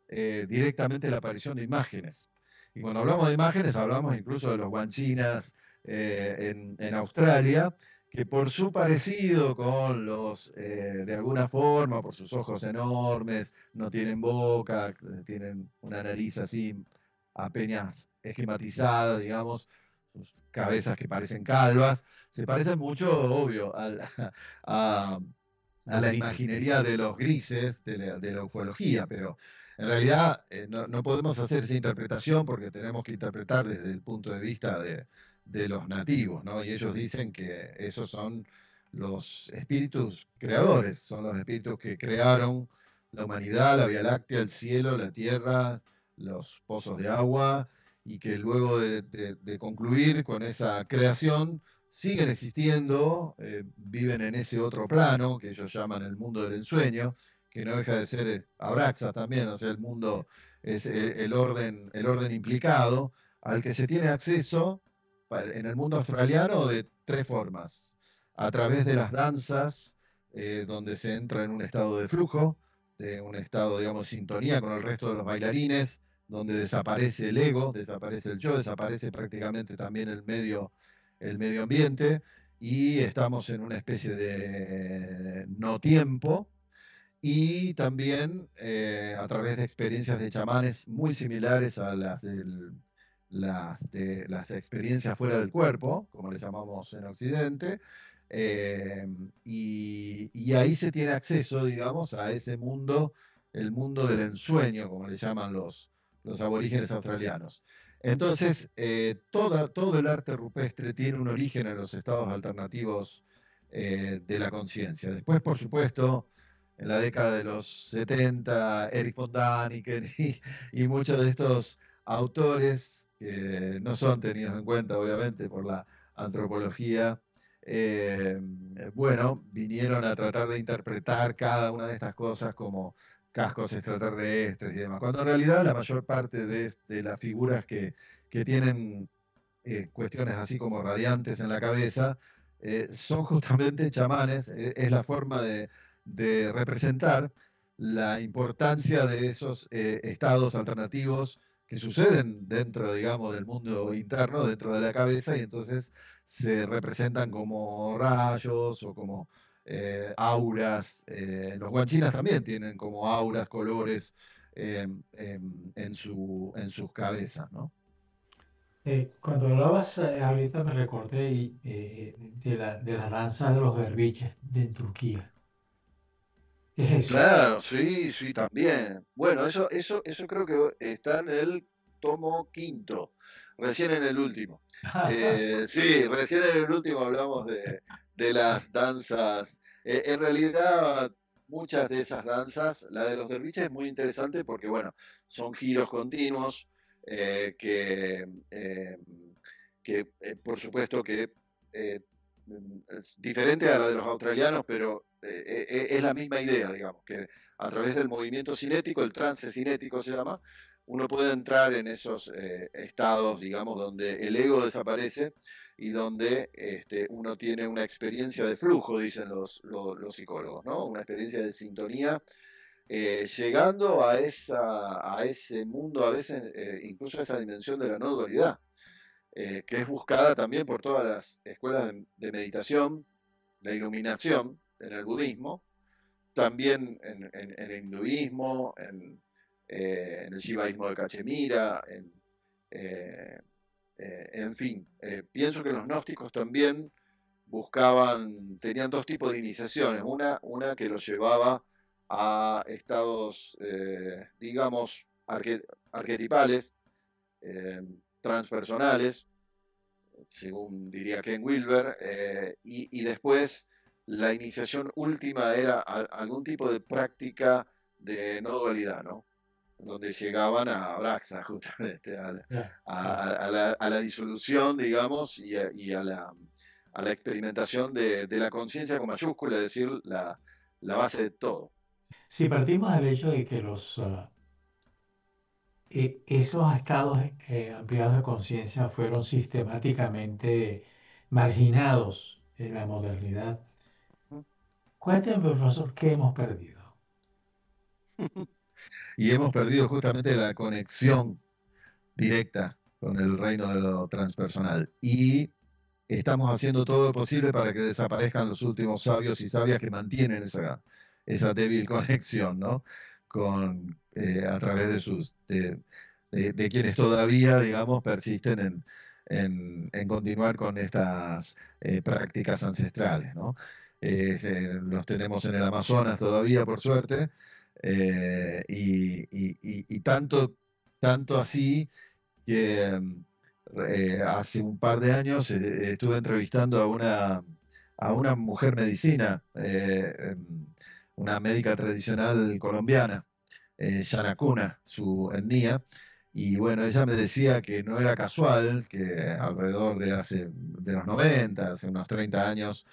directamente la aparición de imágenes. Y cuando hablamos de imágenes, hablamos incluso de los guanchinas en Australia, que por su parecido con de alguna forma, por sus ojos enormes, no tienen boca, tienen una nariz así apenas esquematizada, digamos, sus cabezas que parecen calvas, se parecen mucho, obvio, a, a Los la grises. imaginería de los grises, de la ufología, pero en realidad no podemos hacer esa interpretación porque tenemos que interpretar desde el punto de vista de los nativos, ¿no? Y ellos dicen que esos son los espíritus creadores, son los espíritus que crearon la humanidad, la Vía Láctea, el cielo, la tierra, los pozos de agua, y que luego de concluir con esa creación, siguen existiendo, viven en ese otro plano que ellos llaman el mundo del ensueño, que no deja de ser Abraxas también, o sea, el mundo es el orden implicado, al que se tiene acceso en el mundo australiano de tres formas: a través de las danzas, donde se entra en un estado de flujo, de un estado, digamos, sintonía con el resto de los bailarines, donde desaparece el ego, desaparece el yo, desaparece prácticamente también el medio ambiente, y estamos en una especie de no tiempo, y también a través de experiencias de chamanes muy similares a las experiencias fuera del cuerpo, como le llamamos en Occidente, y ahí se tiene acceso, digamos, a ese mundo, el mundo del ensueño, como le llaman los aborígenes australianos. Entonces, todo el arte rupestre tiene un origen en los estados alternativos de la conciencia. Después, por supuesto, en la década de los 70, Eric von Däniken y muchos de estos autores que no son tenidos en cuenta, obviamente, por la antropología, eh, bueno, vinieron a tratar de interpretar cada una de estas cosas como cascos extraterrestres y demás, cuando en realidad la mayor parte de las figuras que tienen cuestiones así como radiantes en la cabeza, son justamente chamanes, es la forma de representar la importancia de esos estados alternativos que suceden dentro, digamos, del mundo interno, dentro de la cabeza, y entonces se representan como rayos o como auras. Los guanchinas también tienen como auras, colores en sus cabezas, ¿no? Cuando hablabas ahorita me recordé de la danza de los derviches en Turquía. ¿Qué es eso? Claro, sí, sí, también. Bueno, eso creo que está en el tomo quinto, recién en el último. Sí, recién en el último hablamos de las danzas. En realidad, muchas de esas danzas, la de los derviches es muy interesante porque, bueno, son giros continuos que por supuesto que eh, es diferente a la de los australianos, pero es la misma idea, digamos, que a través del movimiento cinético, el trance cinético se llama, uno puede entrar en esos estados, digamos, donde el ego desaparece y donde uno tiene una experiencia de flujo, dicen los psicólogos, ¿no? Una experiencia de sintonía, llegando a ese mundo, a veces incluso a esa dimensión de la no dualidad, que es buscada también por todas las escuelas de meditación, la iluminación en el budismo, también en el hinduismo, en el shivaísmo de Cachemira, eh, en fin. Pienso que los gnósticos también tenían dos tipos de iniciaciones, una que los llevaba a estados, digamos, arquetipales, eh, transpersonales, según diría Ken Wilber, y después la iniciación última era algún tipo de práctica de no dualidad, ¿no? Donde llegaban a Abraxa, justamente, Ya, ya. a la disolución, digamos, y a la experimentación de la conciencia con mayúscula, es decir, la base de todo. Si partimos del hecho de que esos estados ampliados de conciencia fueron sistemáticamente marginados en la modernidad, cuénteme, profesor, ¿qué hemos perdido? Y hemos perdido justamente la conexión directa con el reino de lo transpersonal. Y estamos haciendo todo lo posible para que desaparezcan los últimos sabios y sabias que mantienen esa débil conexión, ¿no? A través de quienes todavía, digamos, persisten en continuar con estas prácticas ancestrales, ¿no? Los tenemos en el Amazonas todavía, por suerte, y tanto así que hace un par de años estuve entrevistando a una mujer medicina, una médica tradicional colombiana, Yanacuna, su etnia, y bueno, ella me decía que no era casual que alrededor de los 90, hace unos 30 años,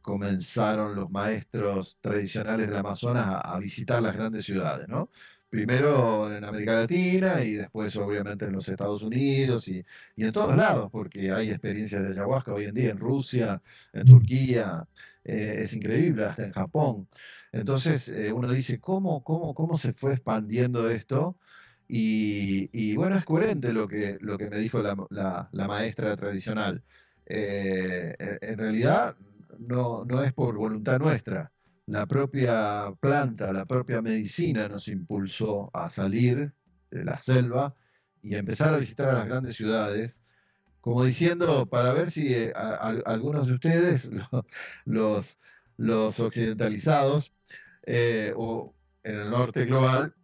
comenzaron los maestros tradicionales del Amazonas a visitar las grandes ciudades, ¿no? Primero en América Latina y después obviamente en los Estados Unidos y en todos lados, porque hay experiencias de ayahuasca hoy en día en Rusia, en Turquía, es increíble, hasta en Japón. Entonces uno dice, ¿cómo se fue expandiendo esto? Y bueno, es coherente lo que me dijo la maestra tradicional. En realidad no es por voluntad nuestra. La propia planta, la propia medicina nos impulsó a salir de la selva y a empezar a visitar a las grandes ciudades, como diciendo, para ver si algunos de ustedes, los, los occidentalizados, o en el norte global,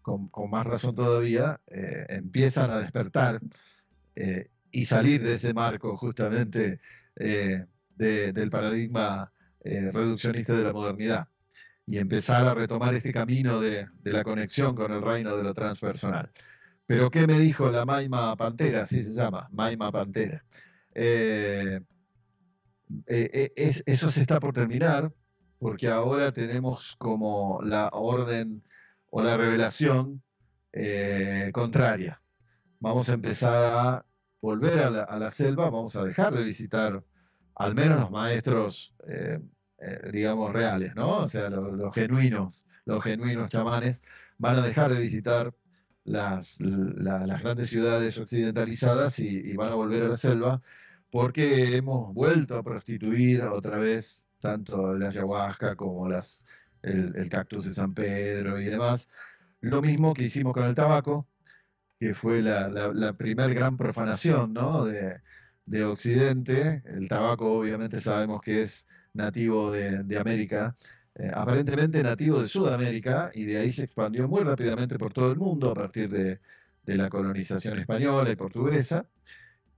con más razón todavía, empiezan a despertar y salir de ese marco justamente del paradigma reduccionista de la modernidad y empezar a retomar este camino de la conexión con el reino de lo transpersonal. Pero ¿qué me dijo la Maima Pantera? Así se llama, Maima Pantera. Eh, Eso se está por terminar porque ahora tenemos como la orden o la revelación contraria. Vamos a empezar a volver a la selva, vamos a dejar de visitar al menos los maestros, digamos, reales, ¿no? O sea, los genuinos chamanes van a dejar de visitar las grandes ciudades occidentalizadas y van a volver a la selva porque hemos vuelto a prostituir otra vez tanto la ayahuasca como el cactus de San Pedro y demás. Lo mismo que hicimos con el tabaco, que fue la primer gran profanación, ¿no? de Occidente. El tabaco obviamente sabemos que es nativo de América aparentemente nativo de Sudamérica, y de ahí se expandió muy rápidamente por todo el mundo a partir de la colonización española y portuguesa.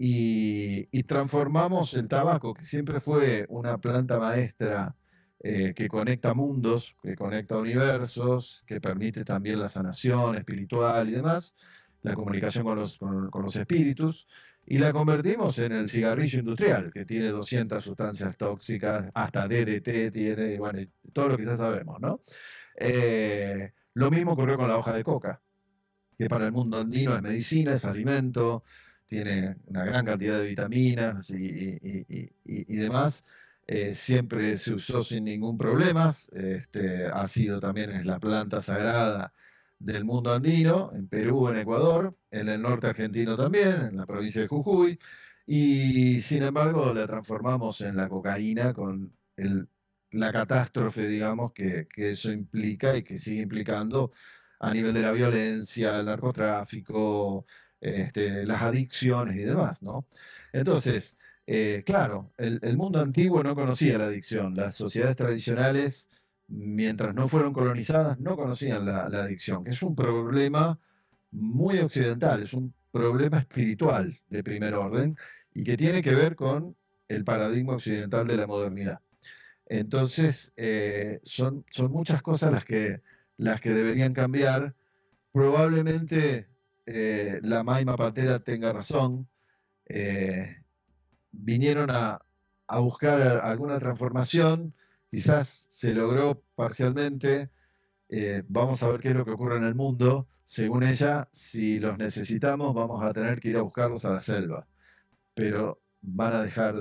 Y transformamos el tabaco, que siempre fue una planta maestra que conecta mundos, que conecta universos, que permite también la sanación espiritual y demás, la comunicación con los espíritus, y la convertimos en el cigarrillo industrial, que tiene 200 sustancias tóxicas, hasta DDT tiene, bueno, y todo lo que ya sabemos, ¿no? Lo mismo ocurrió con la hoja de coca, que para el mundo andino es medicina, es alimento, tiene una gran cantidad de vitaminas y demás. Siempre se usó sin ningún problema. Ha sido también es la planta sagrada del mundo andino, en Perú, en Ecuador, en el norte argentino también, en la provincia de Jujuy. Y sin embargo la transformamos en la cocaína con la catástrofe, digamos, que eso implica y que sigue implicando a nivel de la violencia, el narcotráfico, las adicciones y demás, ¿no? Entonces, claro, el mundo antiguo no conocía la adicción. Las sociedades tradicionales, mientras no fueron colonizadas, no conocían la adicción, que es un problema muy occidental, es un problema espiritual de primer orden y que tiene que ver con el paradigma occidental de la modernidad. Entonces, son muchas cosas las que deberían cambiar. Probablemente la Maima Patera tenga razón. eh, Vinieron a buscar alguna transformación, quizás se logró parcialmente. Vamos a ver qué es lo que ocurre en el mundo. Según ella, si los necesitamos, vamos a tener que ir a buscarlos a la selva, pero van a dejar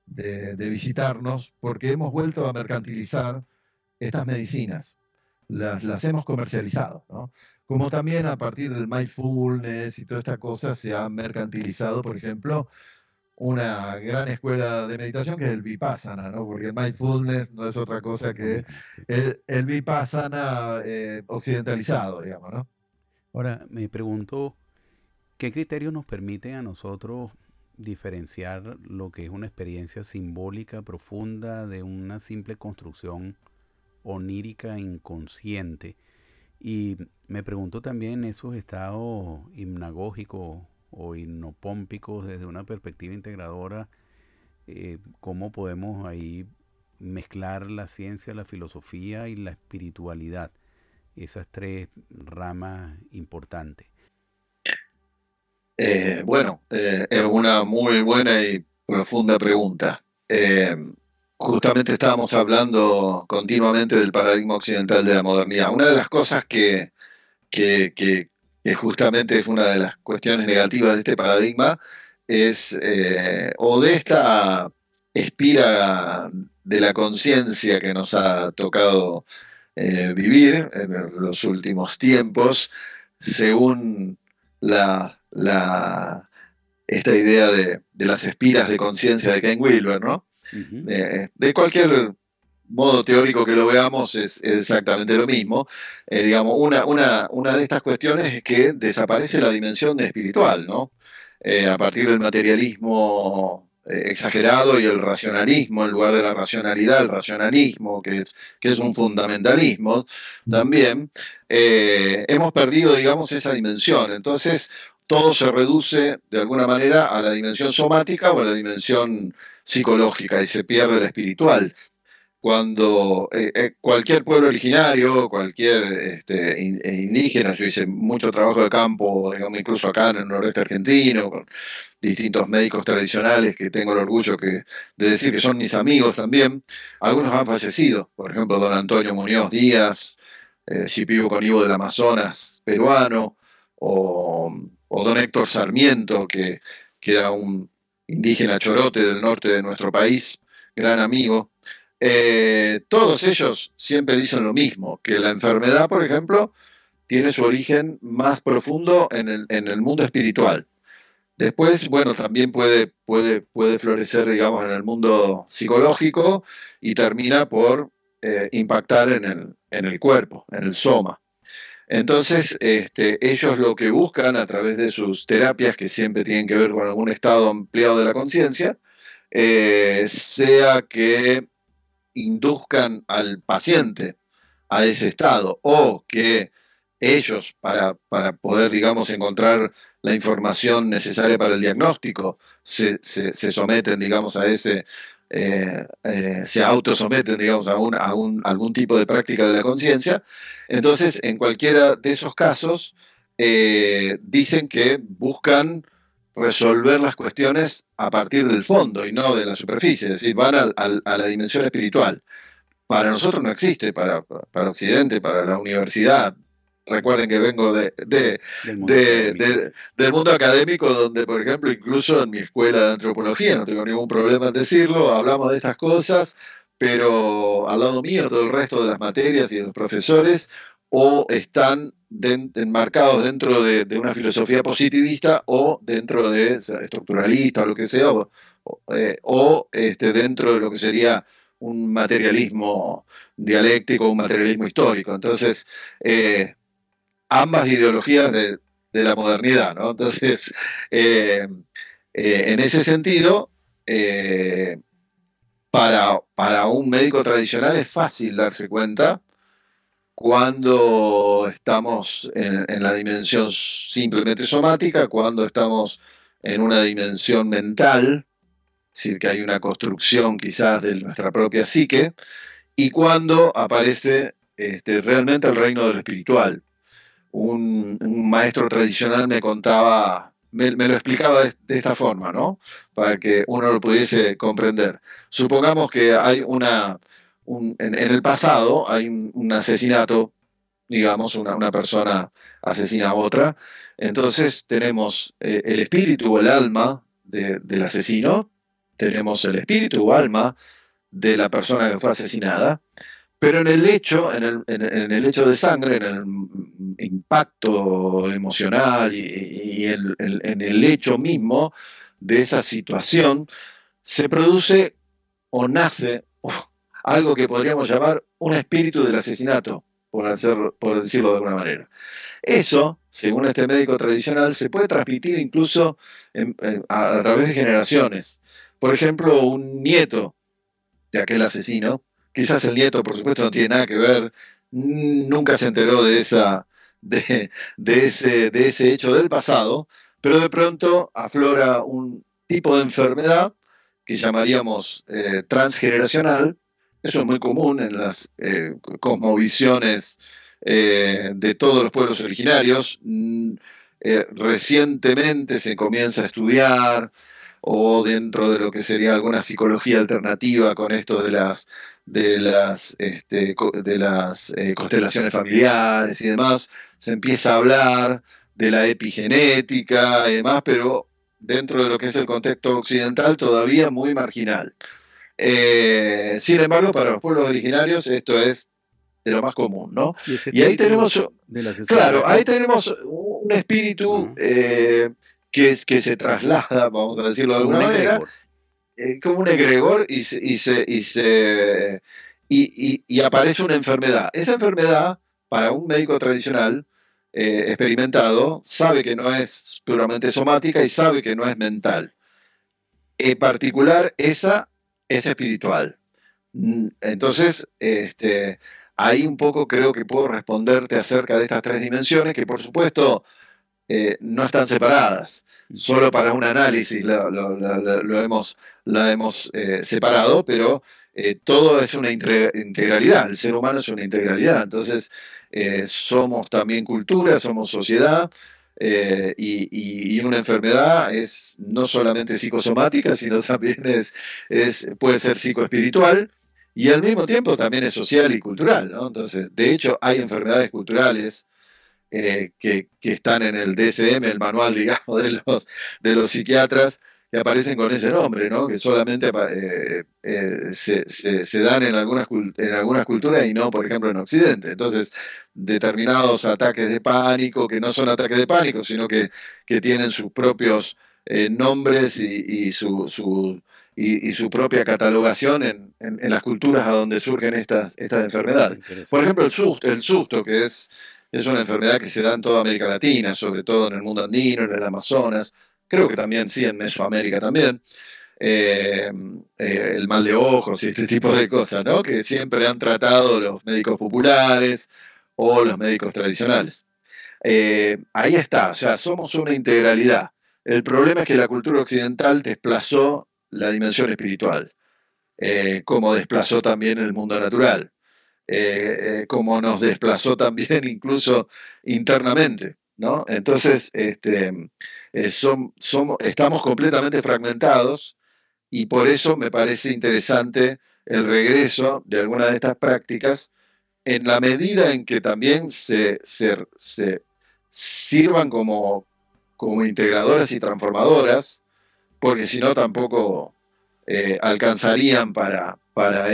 de visitarnos porque hemos vuelto a mercantilizar estas medicinas, las hemos comercializado, ¿no? Como también a partir del mindfulness y toda esta cosa se ha mercantilizado, por ejemplo, una gran escuela de meditación que es el Vipassana, ¿no? Porque el mindfulness no es otra cosa Lo que mismo, sí. el Vipassana occidentalizado, digamos, ¿no? Ahora, me pregunto, ¿qué criterios nos permiten a nosotros diferenciar lo que es una experiencia simbólica profunda de una simple construcción onírica inconsciente? Y me pregunto también esos estados hipnagógicos o hipnopómpicos desde una perspectiva integradora, cómo podemos ahí mezclar la ciencia, la filosofía y la espiritualidad, esas tres ramas importantes. Es una muy buena y profunda pregunta. Justamente estábamos hablando continuamente del paradigma occidental de la modernidad. Una de las cosas que, que- que justamente es una de las cuestiones negativas de este paradigma es, o de esta espira de la conciencia que nos ha tocado vivir en los últimos tiempos, según esta idea de las espiras de conciencia de Ken Wilber, ¿no? Ujú. De cualquier modo teórico que lo veamos es exactamente lo mismo. Digamos, una de estas cuestiones es que desaparece la dimensión espiritual, ¿no? A partir del materialismo exagerado y el racionalismo, en lugar de la racionalidad, el racionalismo, que es un fundamentalismo también, hemos perdido, digamos, esa dimensión. Entonces, todo se reduce de alguna manera a la dimensión somática o a la dimensión psicológica y se pierde la espiritual. Cuando cualquier pueblo originario, cualquier indígena, yo hice mucho trabajo de campo, digamos, incluso acá en el noreste argentino, con distintos médicos tradicionales que tengo el orgullo de decir que son mis amigos también. Algunos han fallecido, por ejemplo, don Antonio Muñoz Díaz, Shipibo Conibo del Amazonas peruano, o don Héctor Sarmiento, que era un indígena chorote del norte de nuestro país, gran amigo. Todos ellos siempre dicen lo mismo, que la enfermedad, por ejemplo, tiene su origen más profundo en el mundo espiritual. Después, bueno, también puede florecer, digamos, en el mundo psicológico y termina por impactar en el cuerpo, en el soma. Entonces, ellos lo que buscan a través de sus terapias, que siempre tienen que ver con algún estado ampliado de la conciencia, sea que induzcan al paciente a ese estado, o que ellos, para poder, digamos, encontrar la información necesaria para el diagnóstico, se someten, digamos, a ese, se autosometen, digamos, algún tipo de práctica de la conciencia. Entonces, en cualquiera de esos casos, dicen que buscan resolver las cuestiones a partir del fondo y no de la superficie, es decir, van a la dimensión espiritual. Para nosotros no existe, para Occidente, para la universidad. Recuerden que vengo del mundo académico, donde, por ejemplo, incluso en mi escuela de antropología, no tengo ningún problema en decirlo, hablamos de estas cosas, pero al lado mío todo el resto de las materias y de los profesores o están enmarcados dentro de una filosofía positivista o dentro de estructuralista o lo que sea, dentro de lo que sería un materialismo dialéctico, un materialismo histórico. Entonces, ambas ideologías de la modernidad, ¿no? Entonces, en ese sentido, para un médico tradicional es fácil darse cuenta cuando estamos en la dimensión simplemente somática, cuando estamos en una dimensión mental, es decir, que hay una construcción quizás de nuestra propia psique, y cuando aparece realmente el reino de lo espiritual. Un maestro tradicional me contaba, me lo explicaba de esta forma, ¿no? Para que uno lo pudiese comprender. Supongamos que hay en el pasado hay un asesinato, digamos, una persona asesina a otra, entonces tenemos el espíritu o el alma del asesino, tenemos el espíritu o alma de la persona que fue asesinada, pero en el hecho, en el hecho de sangre, en el impacto emocional y en el hecho mismo de esa situación, se produce o nace algo que podríamos llamar un espíritu del asesinato, por decirlo de alguna manera. Eso, según este médico tradicional, se puede transmitir incluso a través de generaciones. Por ejemplo, un nieto de aquel asesino, quizás el nieto, por supuesto, no tiene nada que ver, nunca se enteró de ese hecho del pasado, pero de pronto aflora un tipo de enfermedad que llamaríamos transgeneracional. Eso es muy común en las cosmovisiones de todos los pueblos originarios. Recientemente se comienza a estudiar, o dentro de lo que sería alguna psicología alternativa con esto de las constelaciones familiares y demás, se empieza a hablar de la epigenética y demás, pero dentro de lo que es el contexto occidental todavía muy marginal. Sin embargo, para los pueblos originarios esto es de lo más común, ¿no? Y ahí tenemos, claro, ahí tenemos un espíritu que se traslada, vamos a decirlo de alguna manera, como un egregor y aparece una enfermedad. Esa enfermedad, para un médico tradicional experimentado, sabe que no es puramente somática y sabe que no es mental. En particular, esa es espiritual. Entonces, ahí un poco creo que puedo responderte acerca de estas tres dimensiones, que por supuesto no están separadas. Solo para un análisis la hemos separado, pero todo es una integralidad. El ser humano es una integralidad. Entonces, somos también cultura, somos sociedad. Y una enfermedad es no solamente psicosomática, sino también puede ser psicoespiritual y al mismo tiempo también es social y cultural, ¿no? Entonces, de hecho, hay enfermedades culturales que están en el DSM, el manual, digamos, de los psiquiatras, que aparecen con ese nombre, ¿no? Que solamente se dan en algunas culturas y no, por ejemplo, en Occidente. Entonces, determinados ataques de pánico, que no son ataques de pánico, sino que tienen sus propios nombres y su propia catalogación en las culturas a donde surgen estas enfermedades. Por ejemplo, el susto, que es una enfermedad que se da en toda América Latina, sobre todo en el mundo andino, en el Amazonas, creo que también sí, en Mesoamérica también. el mal de ojos y este tipo de cosas, ¿no? Que siempre han tratado los médicos populares o los médicos tradicionales. Ahí está, o sea, somos una integralidad. El problema es que la cultura occidental desplazó la dimensión espiritual, como desplazó también el mundo natural, como nos desplazó también incluso internamente, ¿no? Entonces, estamos completamente fragmentados y por eso me parece interesante el regreso de algunas de estas prácticas en la medida en que también se sirvan como integradoras y transformadoras, porque si no tampoco alcanzarían para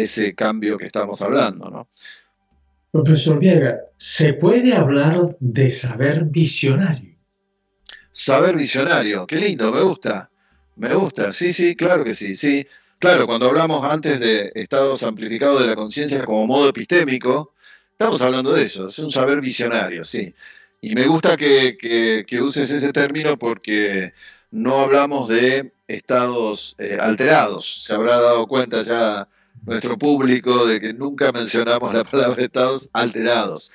ese cambio que estamos hablando, ¿no? Profesor Viega, ¿se puede hablar de saber visionario? Saber visionario, qué lindo, me gusta, sí, sí, claro que sí, sí. Claro, cuando hablamos antes de estados amplificados de la conciencia como modo epistémico, estamos hablando de eso, es un saber visionario, sí. Y me gusta que uses ese término porque no hablamos de estados alterados. Se habrá dado cuenta ya nuestro público de que nunca mencionamos la palabra estados alterados.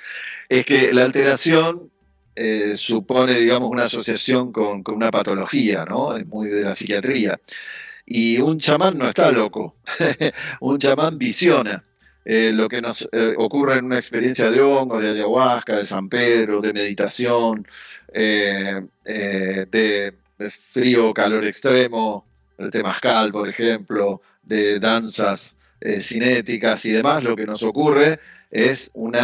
Es que la alteración supone, digamos, una asociación con una patología, ¿no? Es muy de la psiquiatría. Y un chamán no está loco, un chamán visiona. Lo que nos ocurre en una experiencia de hongo, de ayahuasca, de San Pedro, de meditación, de frío, calor extremo, el temazcal, por ejemplo, de danzas cinéticas y demás, lo que nos ocurre es un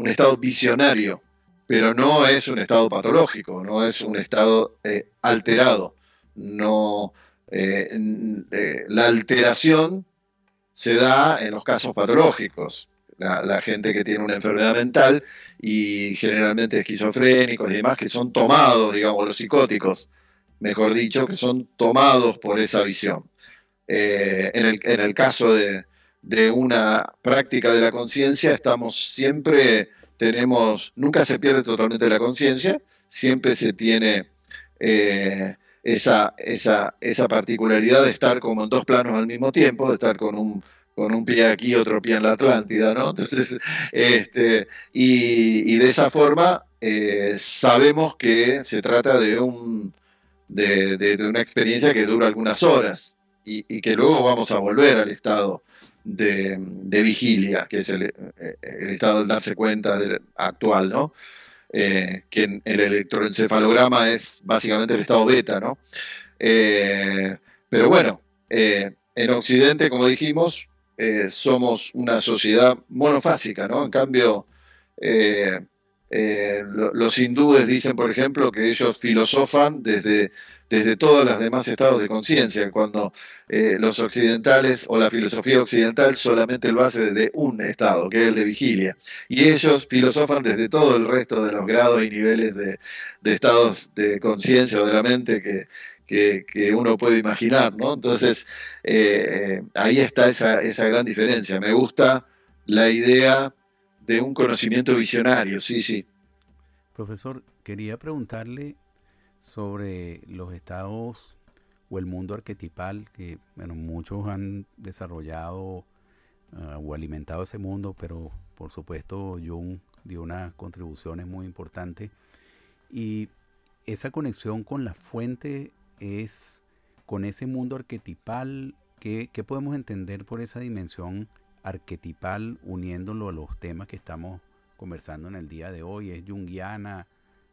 estado visionario, pero no es un estado patológico, no es un estado alterado. No, la alteración se da en los casos patológicos. La gente que tiene una enfermedad mental y generalmente esquizofrénicos y demás que son tomados, digamos, los psicóticos, mejor dicho, que son tomados por esa visión. En el caso de una práctica de la conciencia, nunca se pierde totalmente la conciencia, siempre se tiene esa particularidad de estar como en dos planos al mismo tiempo, de estar con un pie aquí y otro pie en la Atlántida, ¿no? Entonces, y de esa forma sabemos que se trata de una experiencia que dura algunas horas y que luego vamos a volver al estado de vigilia, que es el estado del darse cuenta actual, ¿no? Que en el electroencefalograma es básicamente el estado beta, ¿no? Pero bueno, en Occidente, como dijimos, somos una sociedad monofásica, ¿no? En cambio, los hindúes dicen, por ejemplo, que ellos filosofan desde todos los demás estados de conciencia, cuando los occidentales o la filosofía occidental solamente lo hace desde un estado, que es el de vigilia. Y ellos filosofan desde todo el resto de los grados y niveles de estados de conciencia o de la mente que uno puede imaginar, ¿no? Entonces, ahí está esa gran diferencia. Me gusta la idea de un conocimiento visionario, sí, sí. Profesor, quería preguntarle sobre los estados o el mundo arquetipal que, bueno, muchos han desarrollado o alimentado ese mundo, pero por supuesto Jung dio unas contribuciones muy importantes y esa conexión con la fuente es con ese mundo arquetipal. ¿Qué podemos entender por esa dimensión arquetipal uniéndolo a los temas que estamos conversando en el día de hoy? ¿Es junguiana,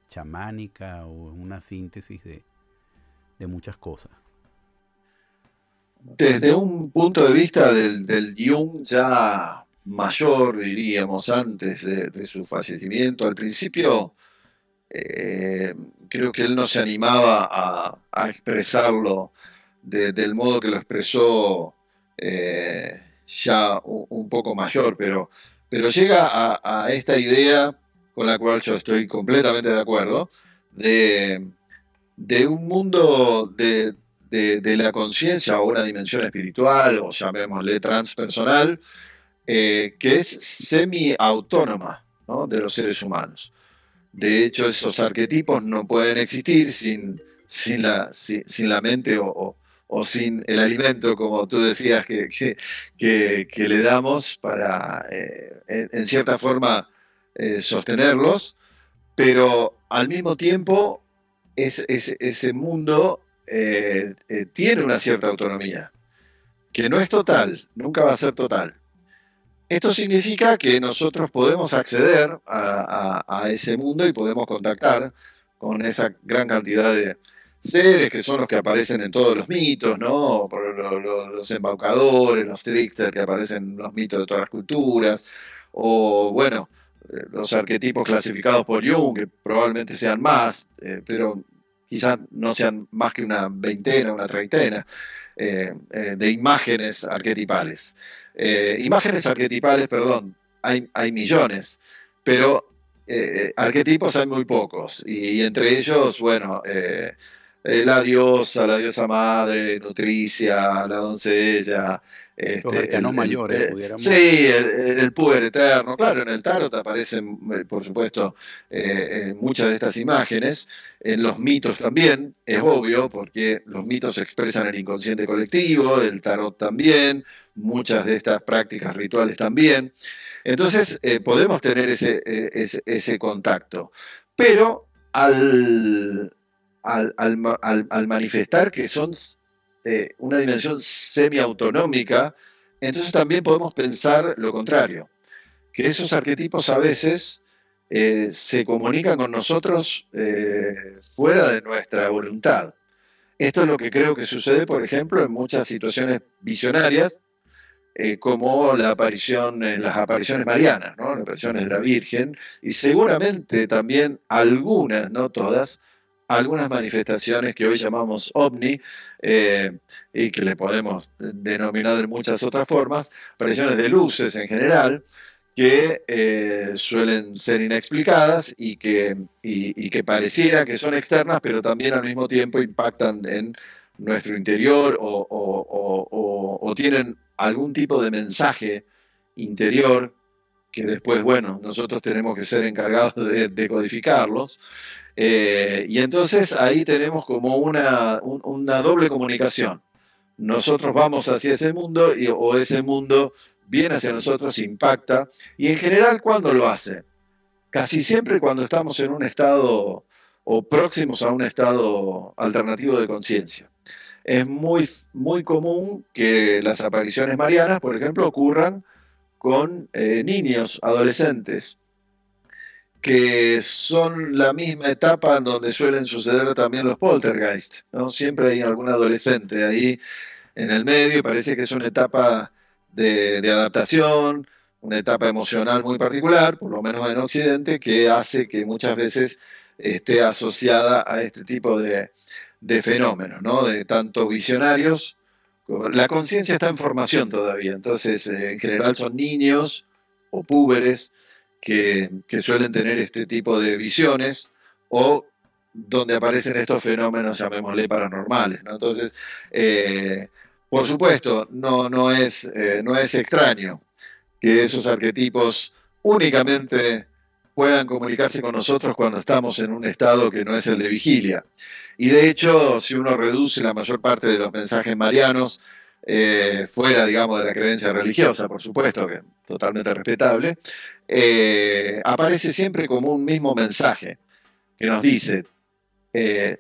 chamánica o es una síntesis de muchas cosas? Desde un punto de vista del Jung ya mayor, diríamos, antes de su fallecimiento, al principio creo que él no se animaba a expresarlo del modo que lo expresó ya un poco mayor, pero llega a esta idea con la cual yo estoy completamente de acuerdo, de, de un mundo de la conciencia o una dimensión espiritual, o llamémosle transpersonal, que es semi-autónoma, ¿no?, de los seres humanos. De hecho, esos arquetipos no pueden existir sin la mente o sin el alimento, como tú decías, que le damos para, en cierta forma, sostenerlos, pero al mismo tiempo ese mundo tiene una cierta autonomía, que no es total, nunca va a ser total. Esto significa que nosotros podemos acceder a ese mundo y podemos contactar con esa gran cantidad de seres que son los que aparecen en todos los mitos, ¿no? Por los embaucadores, los tricksters que aparecen en los mitos de todas las culturas, o bueno, los arquetipos clasificados por Jung, que probablemente sean más, pero quizás no sean más que una veintena, una treintena de imágenes arquetipales. Imágenes arquetipales, perdón, hay millones, pero arquetipos hay muy pocos, y entre ellos, bueno, la diosa madre, nutricia, la doncella, Los arcanos mayores, sí, pudiéramos. el puber eterno. Claro, en el tarot aparecen, por supuesto, muchas de estas imágenes, en los mitos también, es obvio, porque los mitos expresan el inconsciente colectivo, el tarot también, muchas de estas prácticas rituales también. Entonces, podemos tener ese contacto. Pero al manifestar que son una dimensión semiautonómica, entonces también podemos pensar lo contrario, que esos arquetipos a veces se comunican con nosotros fuera de nuestra voluntad. Esto es lo que creo que sucede, por ejemplo, en muchas situaciones visionarias, como la aparición, las apariciones marianas, ¿no? Las apariciones de la Virgen, y seguramente también algunas, no todas, algunas manifestaciones que hoy llamamos ovni, y que le podemos denominar de muchas otras formas, apariciones de luces en general, que suelen ser inexplicadas y que pareciera que son externas, pero también al mismo tiempo impactan en nuestro interior o tienen algún tipo de mensaje interior que después, bueno, nosotros tenemos que ser encargados de codificarlos. Y entonces ahí tenemos como una doble comunicación. Nosotros vamos hacia ese mundo o ese mundo viene hacia nosotros, impacta, y en general, ¿cuándo lo hace? Casi siempre cuando estamos en un estado o próximos a un estado alternativo de conciencia. Es muy común que las apariciones marianas, por ejemplo, ocurran con niños, adolescentes, que son la misma etapa en donde suelen suceder también los poltergeist, ¿no? Siempre hay algún adolescente ahí en el medio, y parece que es una etapa de adaptación, una etapa emocional muy particular, por lo menos en Occidente, que hace que muchas veces esté asociada a este tipo de fenómenos, ¿no? De tanto visionarios. La conciencia está en formación todavía, entonces en general son niños o púberes que suelen tener este tipo de visiones o donde aparecen estos fenómenos, llamémosle paranormales, ¿no? Entonces, por supuesto, no es extraño que esos arquetipos únicamente puedan comunicarse con nosotros cuando estamos en un estado que no es el de vigilia. Y de hecho, si uno reduce la mayor parte de los mensajes marianos, fuera, digamos, de la creencia religiosa, por supuesto, que es totalmente respetable, aparece siempre como un mismo mensaje que nos dice, eh,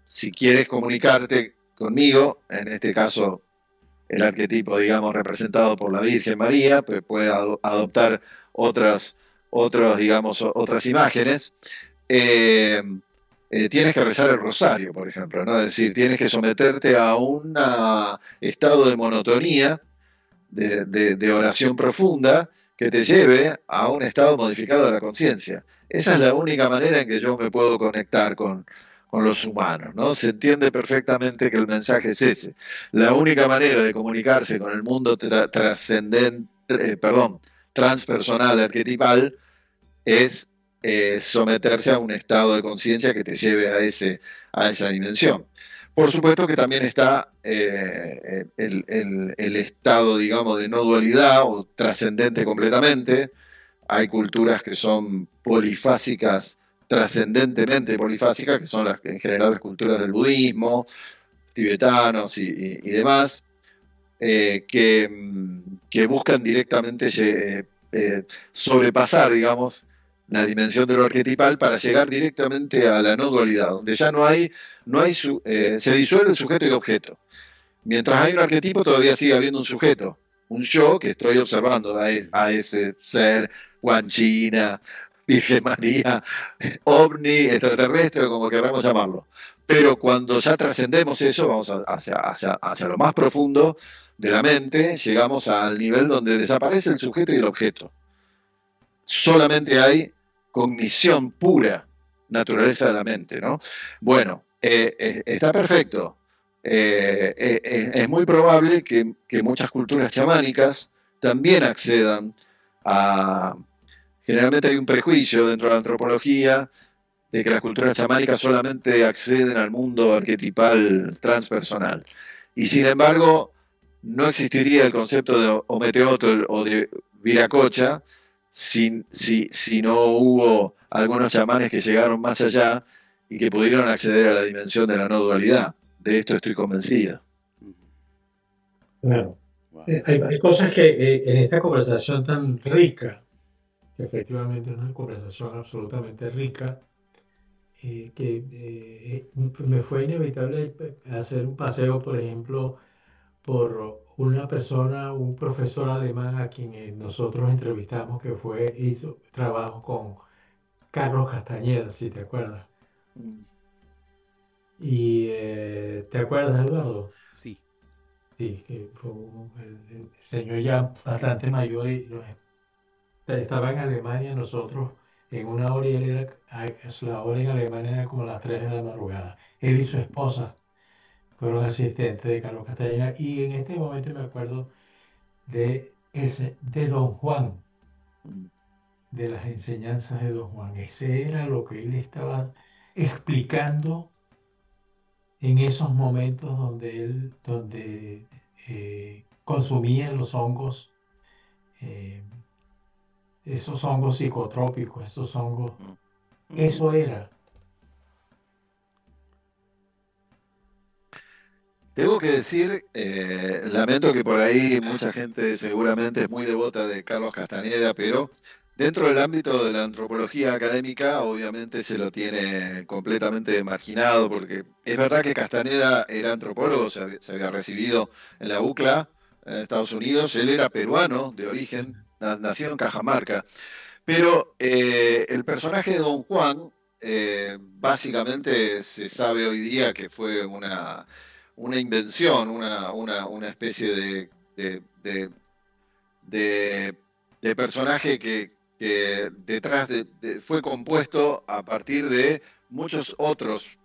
si quieres comunicarte conmigo, en este caso el arquetipo, digamos, representado por la Virgen María, pues puede adoptar digamos, otras imágenes. Eh, Tienes que rezar el rosario, por ejemplo, ¿no? Es decir, tienes que someterte a un estado de monotonía, de oración profunda, que te lleve a un estado modificado de la conciencia. Esa es la única manera en que yo me puedo conectar con los humanos, ¿no? Se entiende perfectamente que el mensaje es ese. La única manera de comunicarse con el mundo trascendente, perdón, transpersonal, arquetipal, es someterse a un estado de conciencia que te lleve a esa dimensión. Por supuesto que también está el estado, digamos, de no dualidad o trascendente completamente. Hay culturas que son polifásicas, trascendentemente polifásicas, que son en general las culturas del budismo, tibetanos y demás, que buscan directamente sobrepasar, digamos, la dimensión de lo arquetipal para llegar directamente a la no dualidad, donde ya se disuelve el sujeto y objeto. Mientras hay un arquetipo, todavía sigue habiendo un sujeto, un yo que estoy observando a ese ser, Guanchina, Virgen María, ovni, extraterrestre, como queramos llamarlo. Pero cuando ya trascendemos eso, vamos hacia lo más profundo de la mente, llegamos al nivel donde desaparece el sujeto y el objeto. Solamente hay cognición pura, naturaleza de la mente, ¿no? Bueno, está perfecto. Es muy probable que muchas culturas chamánicas también accedan a... Generalmente hay un prejuicio dentro de la antropología de que las culturas chamánicas solamente acceden al mundo arquetipal transpersonal. Y sin embargo, no existiría el concepto de Ometeotl o de Viracocha si no hubo algunos chamanes que llegaron más allá y que pudieron acceder a la dimensión de la no dualidad. De esto estoy convencido. Claro. Hay cosas que en esta conversación tan rica, que efectivamente es una conversación absolutamente rica, me fue inevitable hacer un paseo, por ejemplo, por una persona, un profesor alemán a quien nosotros entrevistamos, hizo trabajo con Carlos Castañeda, si te acuerdas. Y ¿te acuerdas, Eduardo? Sí. Sí, que fue el señor ya bastante mayor y estaba en Alemania, nosotros en una hora y él la hora en Alemania era como las 3 de la madrugada. Él y su esposa fueron asistentes de Carlos Castañeda y en este momento me acuerdo de Don Juan, de las enseñanzas de Don Juan. Ese era lo que él estaba explicando en esos momentos donde consumía los hongos, eh, esos hongos psicotrópicos, esos hongos, eso era. Tengo que decir, lamento que por ahí mucha gente seguramente es muy devota de Carlos Castaneda, pero dentro del ámbito de la antropología académica obviamente se lo tiene completamente marginado, porque es verdad que Castaneda era antropólogo, se había recibido en la UCLA, en Estados Unidos, él era peruano de origen, nació en Cajamarca, pero el personaje de Don Juan, básicamente se sabe hoy día que fue una invención, una especie de, de- de- de personaje que detrás fue compuesto a partir de muchos otros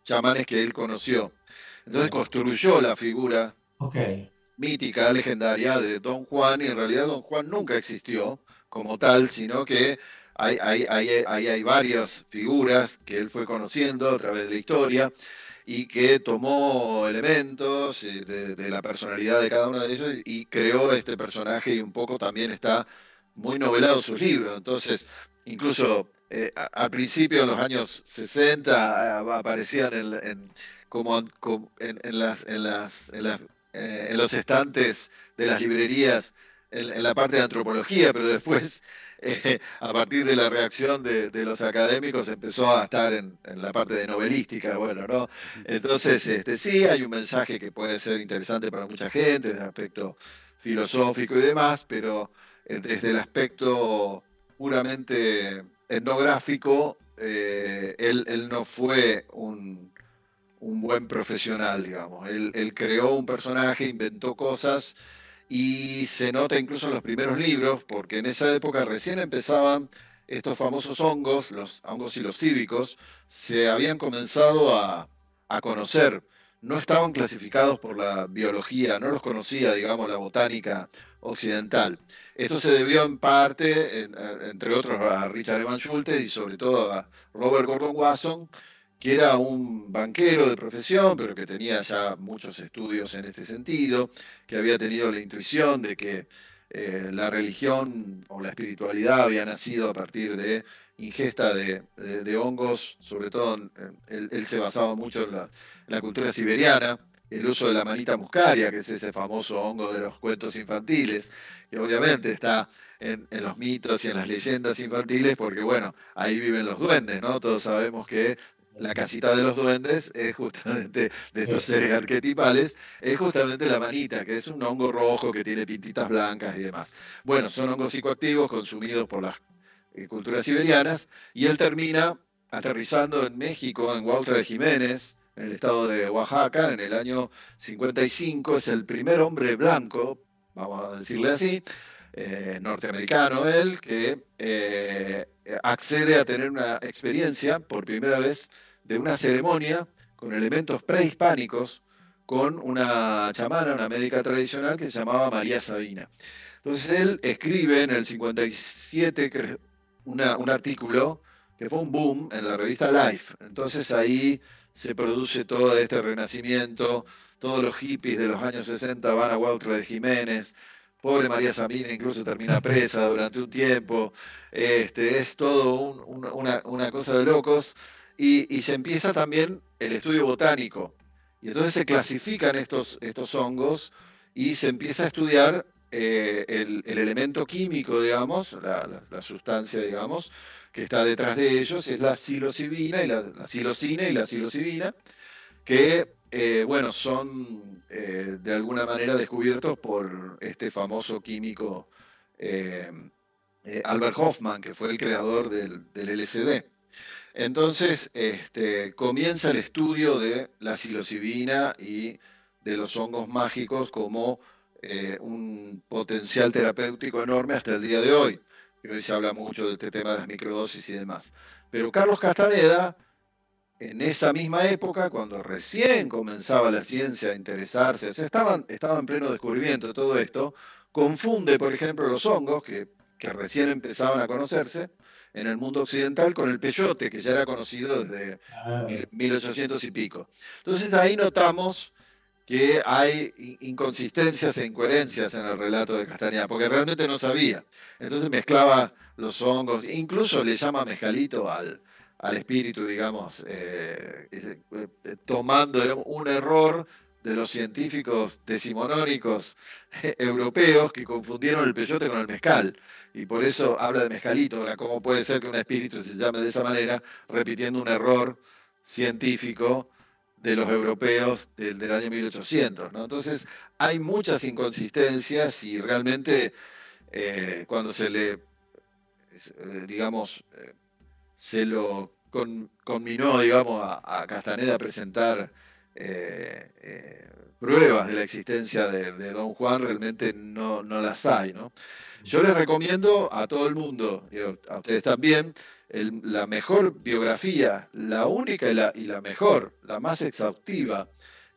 chamanes que él conoció. Entonces construyó la figura Ok, mítica, legendaria de Don Juan, y en realidad Don Juan nunca existió como tal, sino que hay varias figuras que él fue conociendo a través de la historia y que tomó elementos de la personalidad de cada uno de ellos y creó este personaje y un poco también está muy novelado sus libros. Entonces, incluso al principio, en los años 60, aparecían en los estantes de las librerías en la parte de antropología, pero después, a partir de la reacción de los académicos, empezó a estar en la parte de novelística, bueno, ¿no? Entonces, sí, hay un mensaje que puede ser interesante para mucha gente, desde el aspecto filosófico y demás, pero desde el aspecto puramente etnográfico, él no fue un buen profesional, digamos. Él creó un personaje, inventó cosas y se nota incluso en los primeros libros, porque en esa época recién empezaban estos famosos hongos, los hongos psilocíbicos, se habían comenzado a conocer. No estaban clasificados por la biología, no los conocía, digamos, la botánica occidental. Esto se debió en parte, entre otros, a Richard Evans Schultes y sobre todo a Robert Gordon Wasson, que era un banquero de profesión, pero que tenía ya muchos estudios en este sentido, que había tenido la intuición de que la religión o la espiritualidad había nacido a partir de ingesta de hongos, sobre todo él se basaba mucho en la cultura siberiana, el uso de la manita muscaria, que es ese famoso hongo de los cuentos infantiles, que obviamente está en los mitos y en las leyendas infantiles, porque bueno, ahí viven los duendes, ¿no? Todos sabemos que la casita de los duendes es justamente de estos seres arquetipales, es justamente la manita, que es un hongo rojo que tiene pintitas blancas y demás. Bueno, son hongos psicoactivos consumidos por las culturas siberianas, y él termina aterrizando en México, en Huautla de Jiménez, en el estado de Oaxaca, en el año 55, es el primer hombre blanco, vamos a decirle así, norteamericano él, que accede a tener una experiencia por primera vez de una ceremonia con elementos prehispánicos con una chamana, una médica tradicional que se llamaba María Sabina. Entonces él escribe en el 57 un artículo que fue un boom en la revista Life. Entonces ahí se produce todo este renacimiento, todos los hippies de los años 60 van a Huautla de Jiménez, pobre María Sabina incluso termina presa durante un tiempo, es todo una cosa de locos, y se empieza también el estudio botánico, y entonces se clasifican estos hongos y se empieza a estudiar el elemento químico, digamos, la sustancia, digamos, que está detrás de ellos, es la psilocibina y la psilocina y la psilocibina, que, bueno, son de alguna manera descubiertos por este famoso químico eh, Albert Hoffman, que fue el creador del LSD. Entonces, comienza el estudio de la psilocibina y de los hongos mágicos como un potencial terapéutico enorme hasta el día de hoy. Y hoy se habla mucho de este tema de las microdosis y demás. Pero Carlos Castaneda, en esa misma época, cuando recién comenzaba la ciencia a interesarse, o sea, estaba en pleno descubrimiento de todo esto, confunde, por ejemplo, los hongos, que recién empezaban a conocerse en el mundo occidental, con el peyote, que ya era conocido desde 1800 y pico. Entonces ahí notamos que hay inconsistencias e incoherencias en el relato de Castañeda, porque realmente no sabía. Entonces mezclaba los hongos, incluso le llama mezcalito al espíritu, digamos, tomando, digamos, un error de los científicos decimonónicos europeos que confundieron el peyote con el mezcal. Y por eso habla de mezcalito. Ahora, ¿cómo puede ser que un espíritu se llame de esa manera, repitiendo un error científico de los europeos del año 1800, ¿no? Entonces, hay muchas inconsistencias, y realmente cuando se le, digamos, se lo conminó, digamos, a Castaneda a presentar pruebas de la existencia de Don Juan, realmente no las hay, ¿no? Yo les recomiendo a todo el mundo, a ustedes también, la mejor biografía, la única y la mejor, la más exhaustiva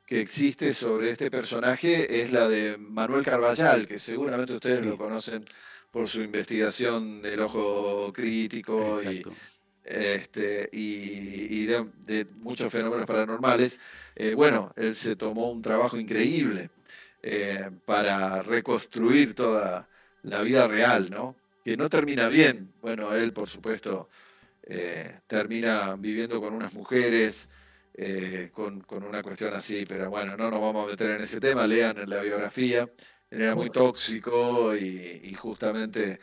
que existe sobre este personaje es la de Manuel Carballal, que seguramente ustedes lo Sí, conocen por su investigación del ojo crítico exacto. y de muchos fenómenos paranormales. Bueno, él se tomó un trabajo increíble para reconstruir toda la vida real, ¿no? Que no termina bien. Bueno, él, por supuesto, termina viviendo con unas mujeres, con una cuestión así, pero bueno, no nos vamos a meter en ese tema, lean en la biografía. Él era muy tóxico y justamente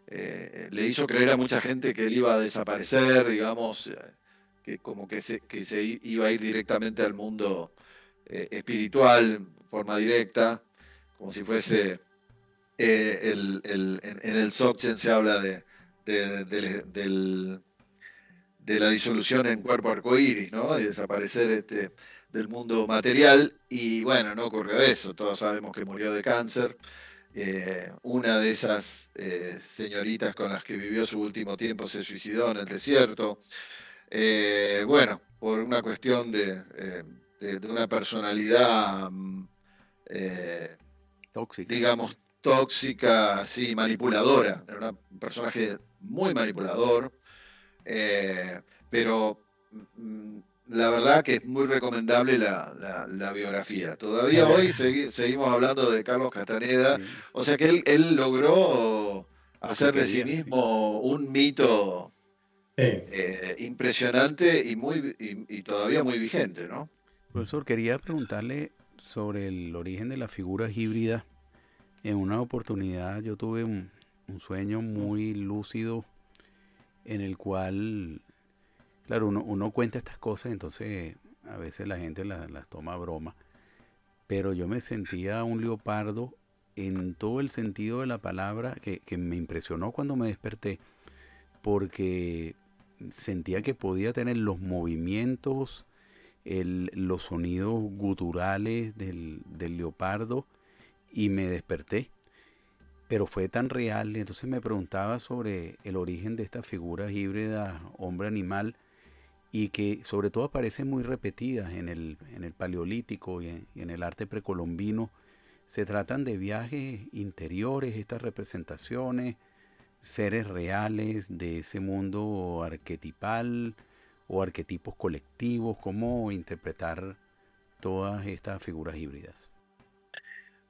le hizo creer a mucha gente que él iba a desaparecer, digamos, que como que se iba a ir directamente al mundo espiritual, de forma directa, como si fuese en el Dzogchen se habla de, del, de la disolución en cuerpo arcoíris, ¿no? De desaparecer del mundo material, y bueno, no ocurrió eso, todos sabemos que murió de cáncer. Una de esas señoritas con las que vivió su último tiempo se suicidó en el desierto. Bueno, por una cuestión de una personalidad, eh, Tóxica. digamos, tóxica, sí, manipuladora. Era un personaje muy manipulador, pero la verdad que es muy recomendable la biografía. Todavía hoy seguimos hablando de Carlos Castaneda, Sí, o sea que él logró lo que hacer de sí quería, sí. mismo un mito Sí. impresionante y todavía muy vigente, ¿no? Profesor, quería preguntarle sobre el origen de las figuras híbridas. En una oportunidad yo tuve un sueño muy lúcido en el cual, claro, uno cuenta estas cosas, entonces a veces la gente las toma a broma, pero yo me sentía un leopardo en todo el sentido de la palabra que me impresionó cuando me desperté, porque sentía que podía tener los movimientos, los sonidos guturales del leopardo y me desperté. Pero fue tan real, entonces me preguntaba sobre el origen de estas figuras híbridas hombre-animal y que sobre todo aparecen muy repetidas en el paleolítico y en el arte precolombino. Se tratan de viajes interiores, estas representaciones, seres reales de ese mundo arquetipal o arquetipos colectivos, cómo interpretar todas estas figuras híbridas.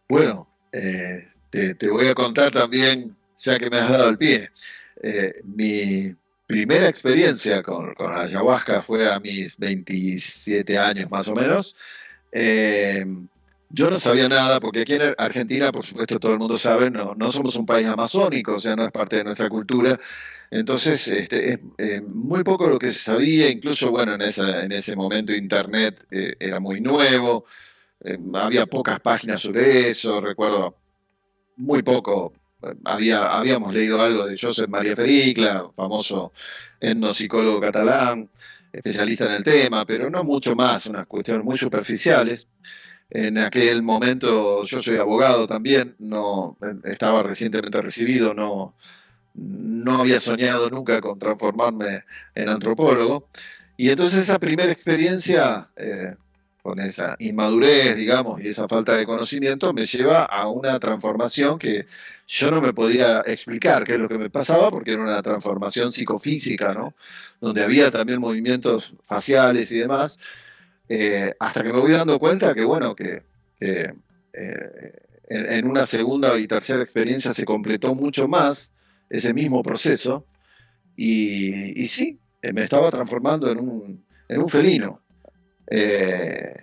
Bueno, te voy a contar también, ya que me has dado el pie, mi primera experiencia con ayahuasca fue a mis 27 años más o menos. Eh, yo no sabía nada, porque aquí en Argentina, por supuesto, todo el mundo sabe, no somos un país amazónico, o sea, no es parte de nuestra cultura. Entonces, es muy poco lo que se sabía, incluso, bueno, en ese momento Internet era muy nuevo, había pocas páginas sobre eso, recuerdo muy poco. Habíamos leído algo de Josep María Fericla, famoso etnopsicólogo catalán, especialista en el tema, pero no mucho más, unas cuestiones muy superficiales. En aquel momento yo soy abogado también, no estaba recientemente recibido, no había soñado nunca con transformarme en antropólogo. Y entonces esa primera experiencia, con esa inmadurez, digamos, y esa falta de conocimiento, me lleva a una transformación que yo no me podía explicar qué es lo que me pasaba, porque era una transformación psicofísica, ¿no? Donde había también movimientos faciales y demás, hasta que me voy dando cuenta que, bueno, que, en una segunda y tercera experiencia se completó mucho más ese mismo proceso y sí, me estaba transformando en un felino. Eh,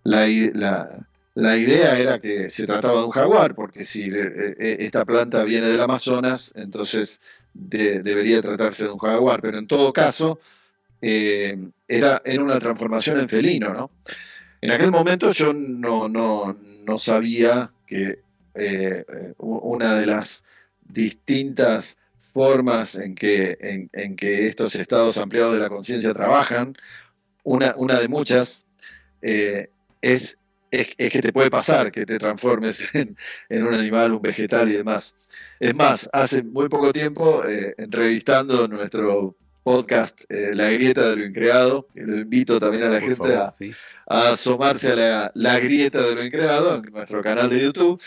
la, la idea era que se trataba de un jaguar, porque si esta planta viene del Amazonas, entonces debería tratarse de un jaguar, pero en todo caso era una transformación en felino, ¿no? En aquel momento yo no sabía que una de las distintas formas en que estos estados ampliados de la conciencia trabajan, una de muchas, eh, es, es que te puede pasar que te transformes en un animal, un vegetal y demás. Es más, hace muy poco tiempo, entrevistando nuestro podcast La Grieta de lo Increado, que lo invito también a la Por gente favor, sí. a asomarse a la Grieta de lo Increado, en nuestro canal de YouTube.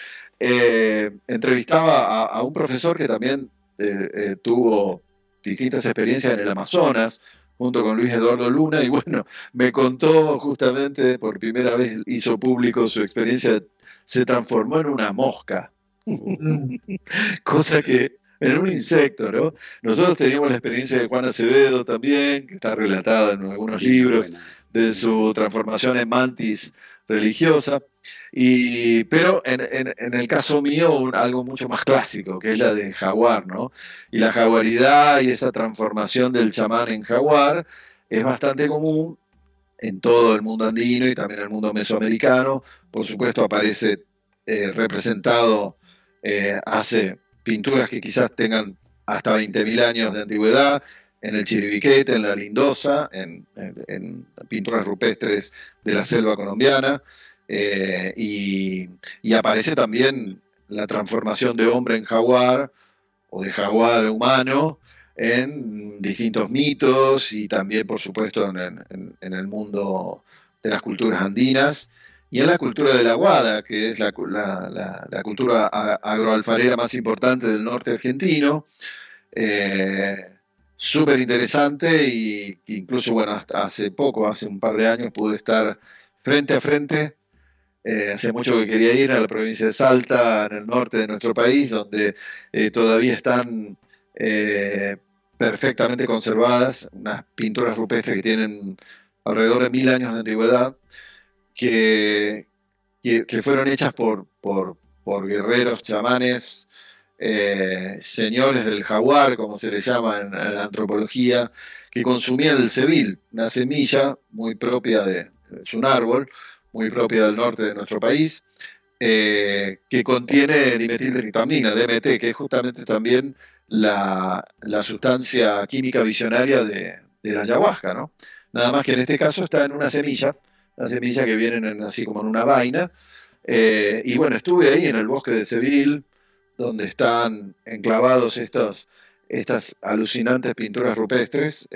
Entrevistaba a un profesor que también tuvo distintas experiencias en el Amazonas, junto con Luis Eduardo Luna, y bueno, me contó justamente, por primera vez hizo público su experiencia, se transformó en una mosca, Mm. cosa que, en un insecto, ¿no? Nosotros teníamos la experiencia de Juan Acevedo también, que está relatada en algunos Sí, muy libros, buena, de muy buena. su transformación en mantis religiosa, pero en el caso mío, algo mucho más clásico, que es la de jaguar, ¿no? Y la jaguaridad y esa transformación del chamán en jaguar es bastante común en todo el mundo andino y también en el mundo mesoamericano. Por supuesto, aparece representado, hace pinturas que quizás tengan hasta 20.000 años de antigüedad, en el Chiribiquete, en la Lindosa, en pinturas rupestres de la selva colombiana, y aparece también la transformación de hombre en jaguar o de jaguar humano en distintos mitos y también, por supuesto, en el mundo de las culturas andinas y en la cultura de la Guada, que es la cultura agroalfarera más importante del norte argentino. Eh, súper interesante y incluso, bueno, hasta hace poco, hace un par de años, pude estar frente a frente. Hace mucho que quería ir a la provincia de Salta, en el norte de nuestro país, donde todavía están eh, perfectamente conservadas unas pinturas rupestres que tienen alrededor de 1000 años de antigüedad, que, que fueron hechas por guerreros, chamanes, señores del jaguar, como se les llama en la antropología, que consumían el sebil, una semilla muy propia es un árbol, muy propia del norte de nuestro país, que contiene dimetiltriptamina, DMT, que es justamente también la sustancia química visionaria de la ayahuasca, ¿no? Nada más que en este caso está en una semilla que viene así como en una vaina. Y bueno, estuve ahí en el bosque de Seville, donde están enclavados estas alucinantes pinturas rupestres,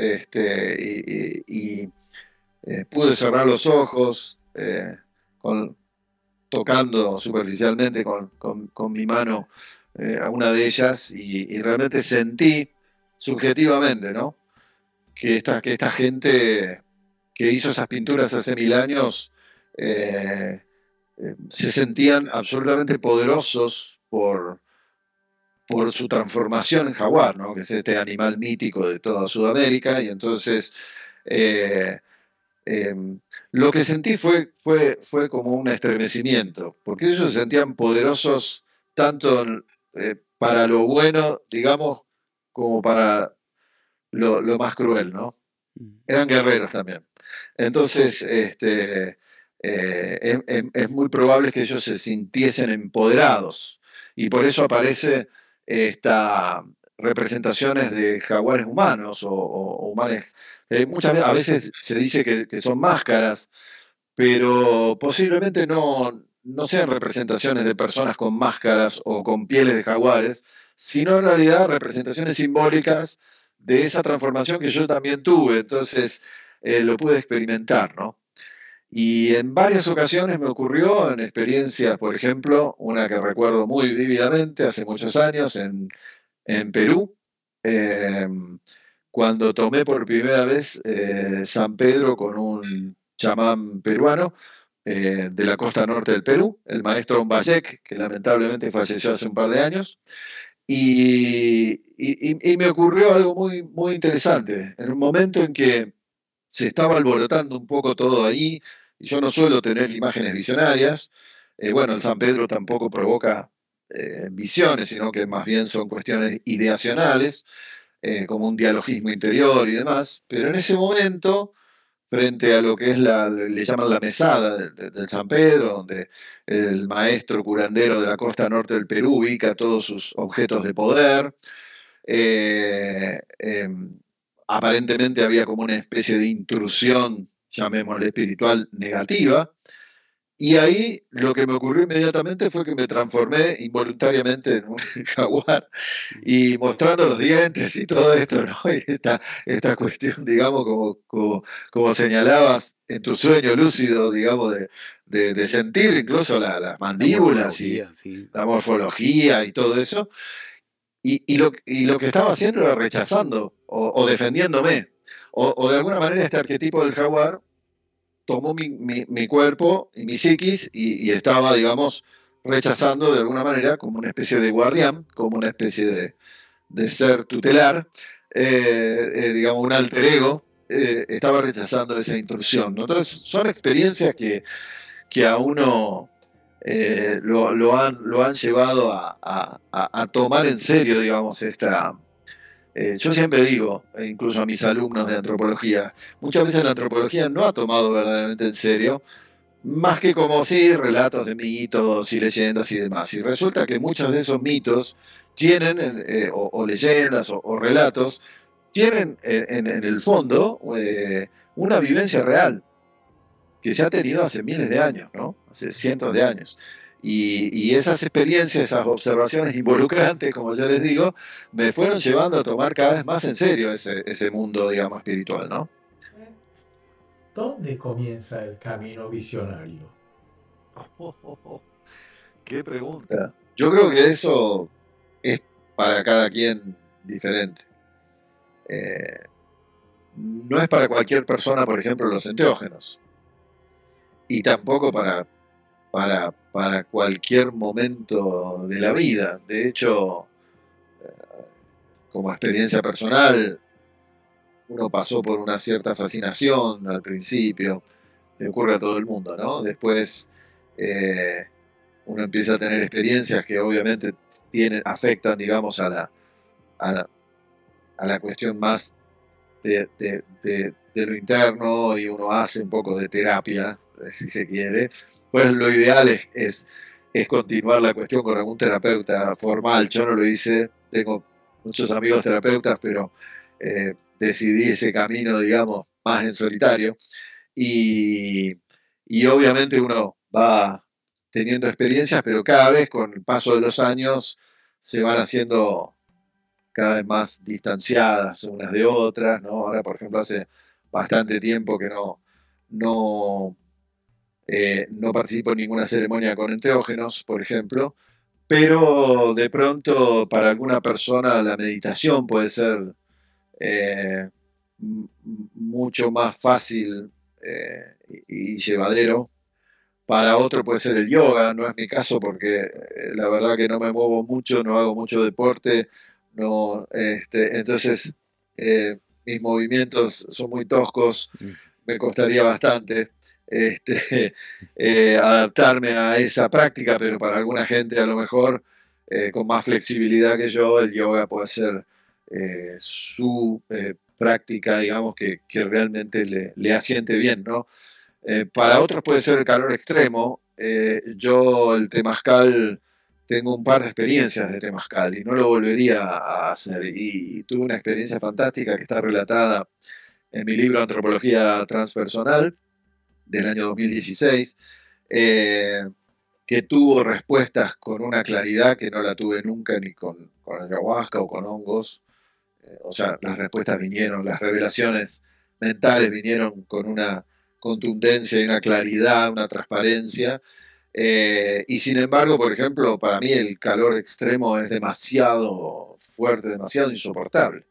pude cerrar los ojos, con, tocando superficialmente con mi mano a una de ellas y realmente sentí subjetivamente, ¿no? Que esta gente que hizo esas pinturas hace 1000 años se sentían absolutamente poderosos por su transformación en jaguar, ¿no? Que es este animal mítico de toda Sudamérica, y entonces eh, eh, lo que sentí fue como un estremecimiento, porque ellos se sentían poderosos tanto para lo bueno, digamos, como para lo más cruel, ¿no? Eran guerreros también. Entonces, es muy probable que ellos se sintiesen empoderados y por eso aparece esta representaciones de jaguares humanos o humanos. Muchas veces, a veces se dice que son máscaras, pero posiblemente no sean representaciones de personas con máscaras o con pieles de jaguares, sino en realidad representaciones simbólicas de esa transformación que yo también tuve, entonces lo pude experimentar, ¿no? Y en varias ocasiones me ocurrió en experiencias, por ejemplo, una que recuerdo muy vívidamente hace muchos años en Perú, eh, cuando tomé por primera vez San Pedro con un chamán peruano de la costa norte del Perú, el maestro Ombayek, que lamentablemente falleció hace un par de años, y me ocurrió algo muy interesante. En un momento en que se estaba alborotando un poco todo ahí, y yo no suelo tener imágenes visionarias, bueno, el San Pedro tampoco provoca visiones, sino que más bien son cuestiones ideacionales, como un dialogismo interior y demás, pero en ese momento, frente a lo que es le llaman la mesada del San Pedro, donde el maestro curandero de la costa norte del Perú ubica todos sus objetos de poder, eh, eh, aparentemente había como una especie de intrusión, llamémosle espiritual, negativa, y ahí lo que me ocurrió inmediatamente fue que me transformé involuntariamente en un jaguar y mostrando los dientes y todo esto, ¿no? Y esta cuestión, digamos, como señalabas en tu sueño lúcido, digamos, de sentir incluso las La mandíbulas y morfología, sí. la morfología y todo eso. Y lo que estaba haciendo era rechazando o defendiéndome. O de alguna manera este arquetipo del jaguar tomó mi cuerpo y mi psiquis y estaba, digamos, rechazando de alguna manera como una especie de guardián, como una especie de ser tutelar, digamos, un alter ego, estaba rechazando esa intrusión, ¿no? Entonces, son experiencias que a uno lo han llevado a tomar en serio, digamos, yo siempre digo, incluso a mis alumnos de antropología, muchas veces la antropología no ha tomado verdaderamente en serio, más que como sí, relatos de mitos y leyendas y demás. Y resulta que muchos de esos mitos tienen, o leyendas o relatos, tienen en el fondo una vivencia real que se ha tenido hace miles de años, ¿no? Hace cientos de años. Y esas experiencias, esas observaciones involucrantes, como yo les digo, me fueron llevando a tomar cada vez más en serio ese mundo, digamos, espiritual, ¿no? ¿Dónde comienza el camino visionario? Qué pregunta. Yo creo que eso es para cada quien diferente. Eh, no es para cualquier persona, por ejemplo, los enteógenos, y tampoco para cualquier momento de la vida. De hecho, como experiencia personal, uno pasó por una cierta fascinación al principio, le ocurre a todo el mundo, ¿no? Después uno empieza a tener experiencias que obviamente afectan, digamos, a la, a la cuestión más de lo interno, y uno hace un poco de terapia, si se quiere. Pues lo ideal es continuar la cuestión con algún terapeuta formal. Yo no lo hice, tengo muchos amigos terapeutas, pero decidí ese camino, digamos, más en solitario. Y, y obviamente uno va teniendo experiencias, pero cada vez con el paso de los años se van haciendo cada vez más distanciadas unas de otras, ¿no? Ahora, por ejemplo, hace bastante tiempo que no, no participo en ninguna ceremonia con enteógenos, por ejemplo, pero de pronto para alguna persona la meditación puede ser eh, mucho más fácil y llevadero. Para otro puede ser el yoga, no es mi caso porque la verdad que no me muevo mucho, no hago mucho deporte, no, entonces mis movimientos son muy toscos, me costaría bastante adaptarme a esa práctica, pero para alguna gente a lo mejor con más flexibilidad que yo, el yoga puede ser su práctica, digamos, que realmente le asiente bien, ¿no? Para otros puede ser el calor extremo. Yo el temazcal, tengo un par de experiencias de temazcal y no lo volvería a hacer. Y tuve una experiencia fantástica que está relatada en mi libro Antropología Transpersonal del año 2016, eh, que tuvo respuestas con una claridad que no la tuve nunca ni con ayahuasca o con hongos. O sea, las respuestas vinieron, las revelaciones mentales vinieron con una contundencia y una claridad, una transparencia. Y sin embargo, por ejemplo, para mí el calor extremo es demasiado fuerte, demasiado insoportable.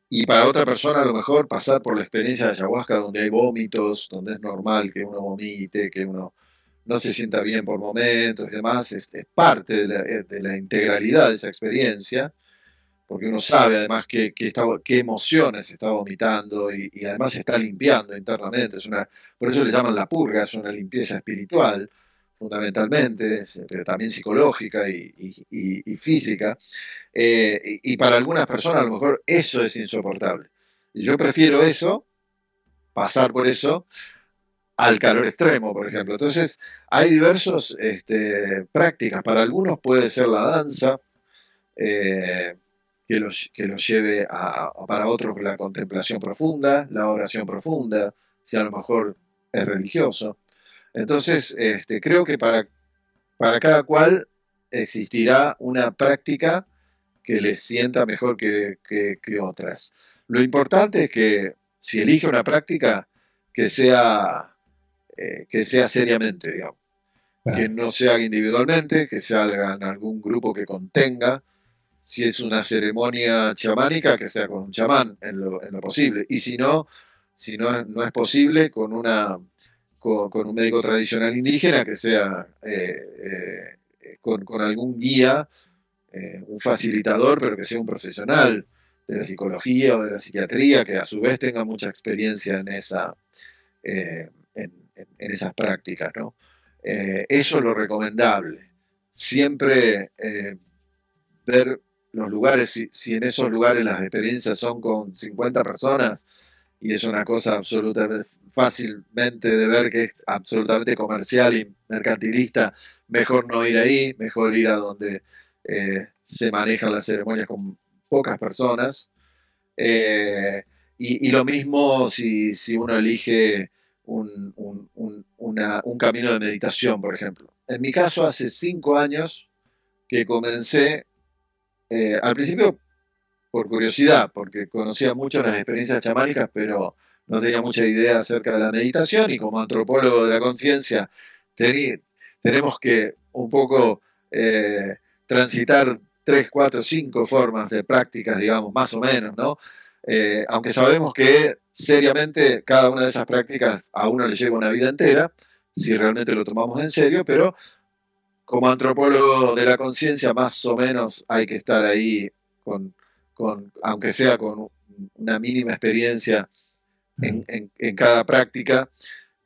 Y para otra persona a lo mejor pasar por la experiencia de ayahuasca donde hay vómitos, donde es normal que uno vomite, que uno no se sienta bien por momentos y demás, es parte de la integralidad de esa experiencia, porque uno sabe además qué emociones está vomitando y además se está limpiando internamente. Por eso le llaman la purga, es una limpieza espiritual, fundamentalmente, pero también psicológica y física. Y para algunas personas a lo mejor eso es insoportable. Y yo prefiero eso, pasar por eso, al calor extremo, por ejemplo. Entonces, hay diversas prácticas. Para algunos puede ser la danza, eh, que los lleve para otros la contemplación profunda, la oración profunda, si a lo mejor es religioso. Entonces, creo que para cada cual existirá una práctica que les sienta mejor que otras. Lo importante es que si elige una práctica, que sea, que sea seriamente, digamos. Que no se haga individualmente, que se haga en algún grupo que contenga. Si es una ceremonia chamánica, que sea con un chamán en lo posible. Y si no es posible, con un médico tradicional indígena, que sea con algún guía, un facilitador, pero que sea un profesional de la psicología o de la psiquiatría, que a su vez tenga mucha experiencia en esas prácticas, ¿no? Eso es lo recomendable. Siempre ver los lugares, si en esos lugares las experiencias son con 50 personas y es una cosa absolutamente fácilmente de ver que es absolutamente comercial y mercantilista, mejor no ir ahí, mejor ir a donde se manejan las ceremonias con pocas personas. Y lo mismo si uno elige un camino de meditación, por ejemplo. En mi caso, hace 5 años que comencé, al principio por curiosidad, porque conocía mucho las experiencias chamánicas, pero no tenía mucha idea acerca de la meditación, y como antropólogo de la conciencia tenemos que un poco transitar 3, 4, 5 formas de prácticas, digamos, más o menos, ¿no? aunque sabemos que seriamente cada una de esas prácticas a uno le lleva una vida entera, si realmente lo tomamos en serio, pero como antropólogo de la conciencia, más o menos hay que estar ahí aunque sea con una mínima experiencia en cada práctica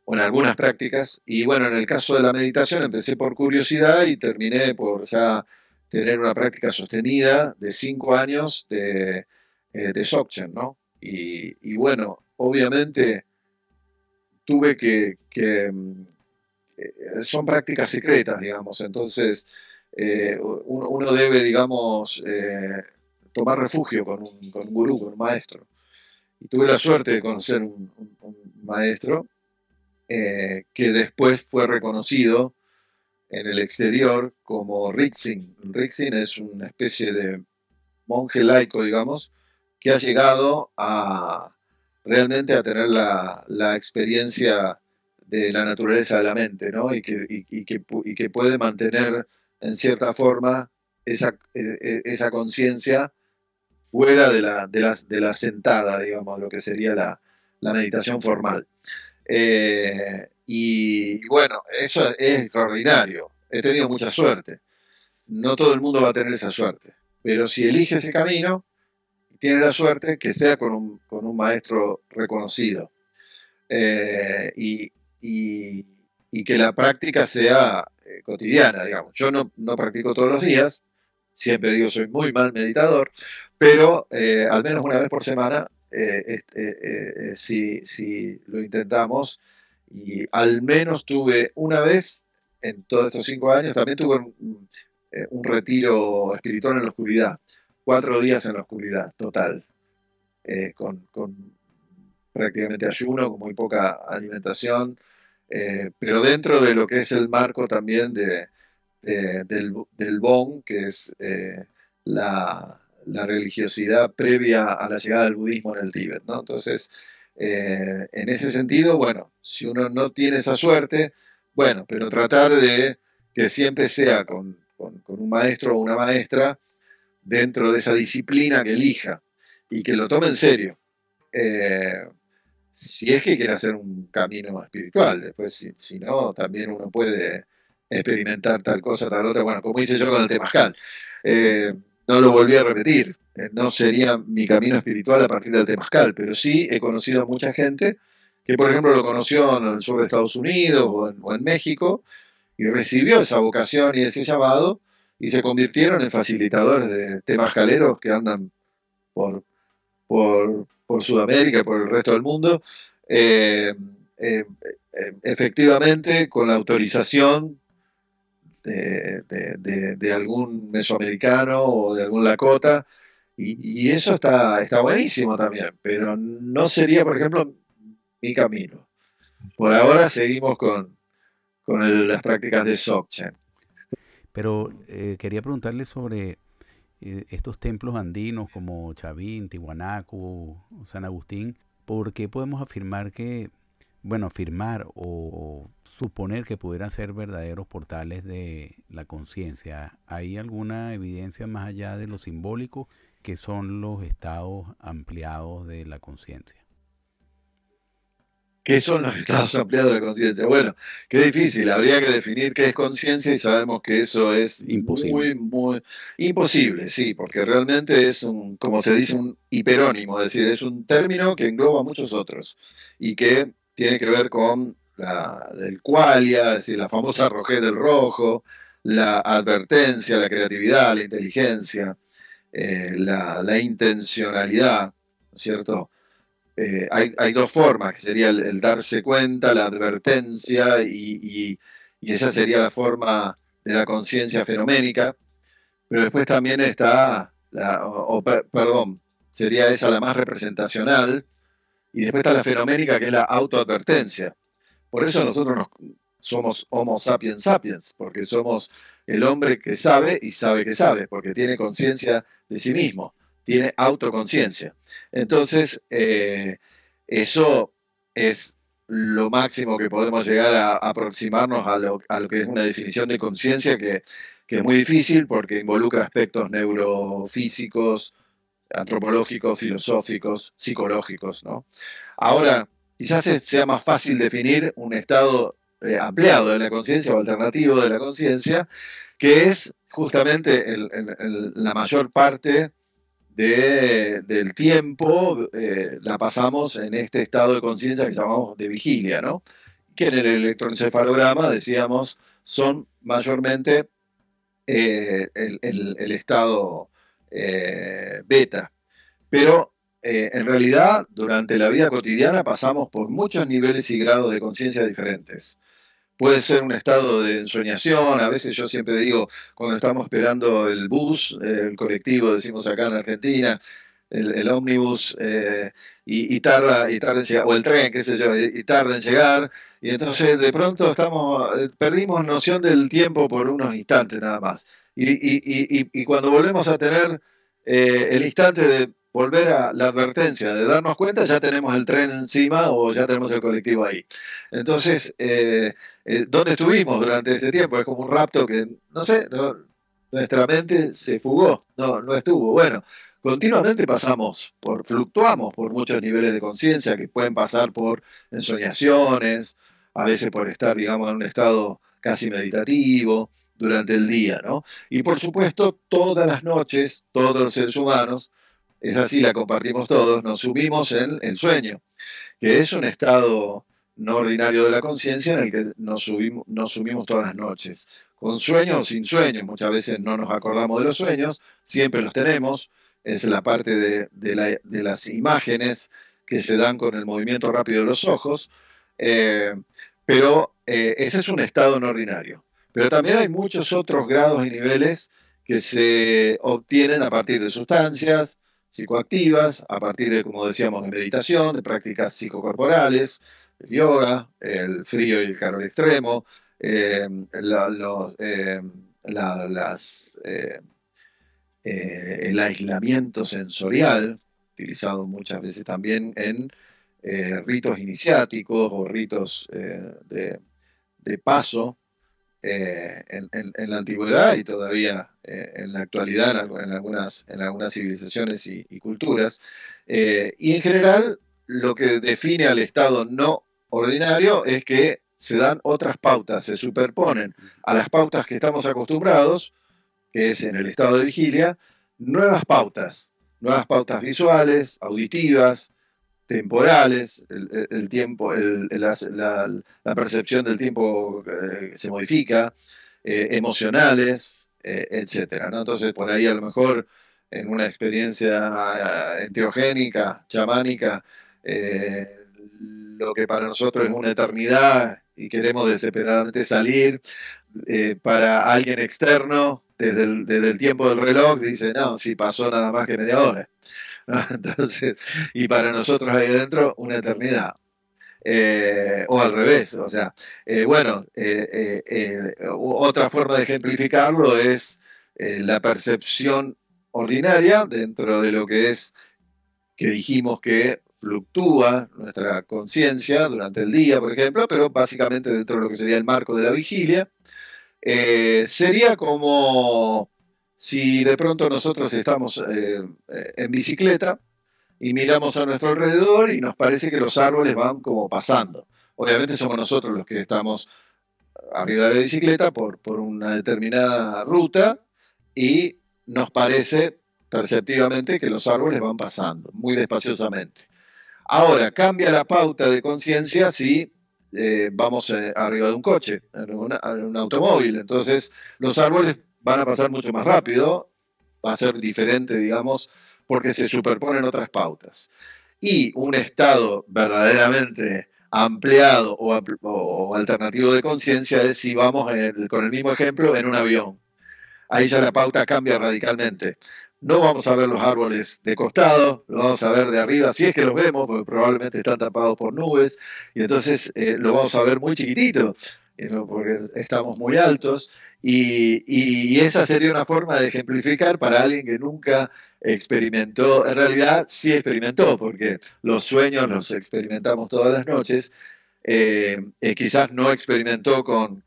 o en algunas prácticas. Y bueno, en el caso de la meditación empecé por curiosidad y terminé por ya tener una práctica sostenida de 5 años de Dzogchen, ¿no? Y bueno, obviamente tuve son prácticas secretas, digamos, entonces uno debe, digamos, tomar refugio con un gurú, con un maestro. Y tuve la suerte de conocer un maestro que después fue reconocido en el exterior como Rizin. Rizin es una especie de monje laico, digamos, que ha llegado a realmente a tener la experiencia de la naturaleza de la mente, ¿no? Y que puede mantener en cierta forma esa conciencia fuera de la sentada, digamos, lo que sería la meditación formal. Y bueno, eso es extraordinario. He tenido mucha suerte. No todo el mundo va a tener esa suerte. Pero si elige ese camino, tiene la suerte que sea con un maestro reconocido. Eh, y, y, y, que la práctica sea cotidiana, digamos. Yo no practico todos los días, siempre digo soy muy mal meditador, pero al menos una vez por semana si lo intentamos. Y al menos tuve una vez en todos estos 5 años, también tuve un retiro espiritual en la oscuridad, 4 días en la oscuridad, total, con prácticamente ayuno, con muy poca alimentación, pero dentro de lo que es el marco también del Bon, que es la religiosidad previa a la llegada del budismo en el Tíbet, ¿no? Entonces, en ese sentido, bueno, si uno no tiene esa suerte, bueno, pero tratar de que siempre sea con un maestro o una maestra dentro de esa disciplina que elija y que lo tome en serio. Si es que quiere hacer un camino espiritual, después si no, también uno puede experimentar tal cosa, tal otra, bueno, como hice yo con el Temazcal. No lo volví a repetir, no sería mi camino espiritual a partir del Temazcal, pero sí he conocido a mucha gente que, por ejemplo, lo conoció en el sur de Estados Unidos o en México y recibió esa vocación y ese llamado y se convirtieron en facilitadores de temazcaleros que andan por Sudamérica y por el resto del mundo, eh, eh, efectivamente con la autorización de algún mesoamericano o de algún lakota, y eso está buenísimo también, pero no sería, por ejemplo, mi camino. Por ahora seguimos las prácticas de Dzogchen. Pero quería preguntarle sobre estos templos andinos como Chavín, Tiwanaku, San Agustín. ¿Por qué podemos afirmar afirmar o suponer que pudieran ser verdaderos portales de la conciencia? ¿Hay alguna evidencia más allá de lo simbólico que son los estados ampliados de la conciencia? ¿Qué son los estados ampliados de la conciencia? Bueno, qué difícil, habría que definir qué es conciencia y sabemos que eso es imposible. muy imposible, sí, porque realmente es como se dice, un hiperónimo, es decir, es un término que engloba muchos otros y que tiene que ver con el qualia, es decir, la famosa rojez del rojo, la advertencia, la creatividad, la inteligencia, la intencionalidad, ¿cierto? Hay dos formas, que sería el darse cuenta, la advertencia, y esa sería la forma de la conciencia fenoménica, pero después también está, perdón, sería esa la más representacional, y después está la fenoménica, que es la autoadvertencia. Por eso nosotros somos Homo sapiens sapiens, porque somos el hombre que sabe y sabe que sabe, porque tiene conciencia de sí mismo, tiene autoconciencia. Entonces, eso es lo máximo que podemos llegar a aproximarnos a lo que es una definición de conciencia que es muy difícil porque involucra aspectos neurofísicos, antropológicos, filosóficos, psicológicos, ¿no? Ahora, quizás sea más fácil definir un estado ampliado de la conciencia o alternativo de la conciencia, que es justamente la mayor parte del tiempo la pasamos en este estado de conciencia que llamamos de vigilia, ¿no? Que en el electroencefalograma, decíamos, son mayormente el estado beta. Pero en realidad, durante la vida cotidiana pasamos por muchos niveles y grados de conciencia diferentes. Puede ser un estado de ensoñación, a veces yo siempre digo, cuando estamos esperando el bus, el colectivo, decimos acá en Argentina, el ómnibus, y tarda en llegar, o el tren, qué sé yo, y tarda en llegar, y entonces de pronto perdimos noción del tiempo por unos instantes nada más. Y cuando volvemos a tener el instante de volver a la advertencia, de darnos cuenta, ya tenemos el tren encima o ya tenemos el colectivo ahí. Entonces, ¿dónde estuvimos durante ese tiempo? Es como un rapto que, no sé, nuestra mente se fugó, no estuvo. Bueno, continuamente fluctuamos por muchos niveles de conciencia que pueden pasar por ensoñaciones, a veces por estar, digamos, en un estado casi meditativo durante el día, ¿no? Y por supuesto, todas las noches, todos los seres humanos, es así, la compartimos todos, nos sumimos en el sueño, que es un estado no ordinario de la conciencia en el que nos sumimos todas las noches. Con sueños o sin sueños, muchas veces no nos acordamos de los sueños, siempre los tenemos, es la parte de las imágenes que se dan con el movimiento rápido de los ojos, pero ese es un estado no ordinario. Pero también hay muchos otros grados y niveles que se obtienen a partir de sustancias psicoactivas, a partir de, como decíamos, de meditación, de prácticas psicocorporales, el yoga, el frío y el calor extremo, el aislamiento sensorial, utilizado muchas veces también en ritos iniciáticos o ritos de paso en la antigüedad y todavía en la actualidad en algunas civilizaciones y culturas. Y en general, lo que define al estado no ordinario es que se dan otras pautas, se superponen a las pautas que estamos acostumbrados, que es en el estado de vigilia, nuevas pautas visuales, auditivas, temporales, el tiempo, la percepción del tiempo se modifica, emocionales, etcétera, ¿no? Entonces, por ahí a lo mejor en una experiencia enteogénica, chamánica, lo que para nosotros es una eternidad y queremos desesperadamente salir, para alguien externo, desde el tiempo del reloj, dice, no, si pasó nada más que media hora. ¿No? Entonces, y para nosotros ahí adentro, una eternidad. O al revés, o sea, otra forma de ejemplificarlo es la percepción ordinaria dentro de lo que es, que dijimos que fluctúa nuestra conciencia durante el día, por ejemplo, pero básicamente dentro de lo que sería el marco de la vigilia. Sería como si de pronto nosotros estamos en bicicleta y miramos a nuestro alrededor y nos parece que los árboles van como pasando. Obviamente somos nosotros los que estamos arriba de la bicicleta por una determinada ruta y nos parece perceptivamente que los árboles van pasando muy despaciosamente. Ahora, cambia la pauta de conciencia si vamos arriba de un coche, en un automóvil. Entonces, los árboles van a pasar mucho más rápido, va a ser diferente, digamos, porque se superponen otras pautas. Y un estado verdaderamente ampliado o alternativo de conciencia es si vamos con el mismo ejemplo en un avión. Ahí ya la pauta cambia radicalmente. No vamos a ver los árboles de costado, lo vamos a ver de arriba, si es que los vemos, porque probablemente están tapados por nubes, y entonces lo vamos a ver muy chiquitito, porque estamos muy altos, y esa sería una forma de ejemplificar para alguien que nunca experimentó, en realidad sí experimentó, porque los sueños los experimentamos todas las noches, quizás no experimentó con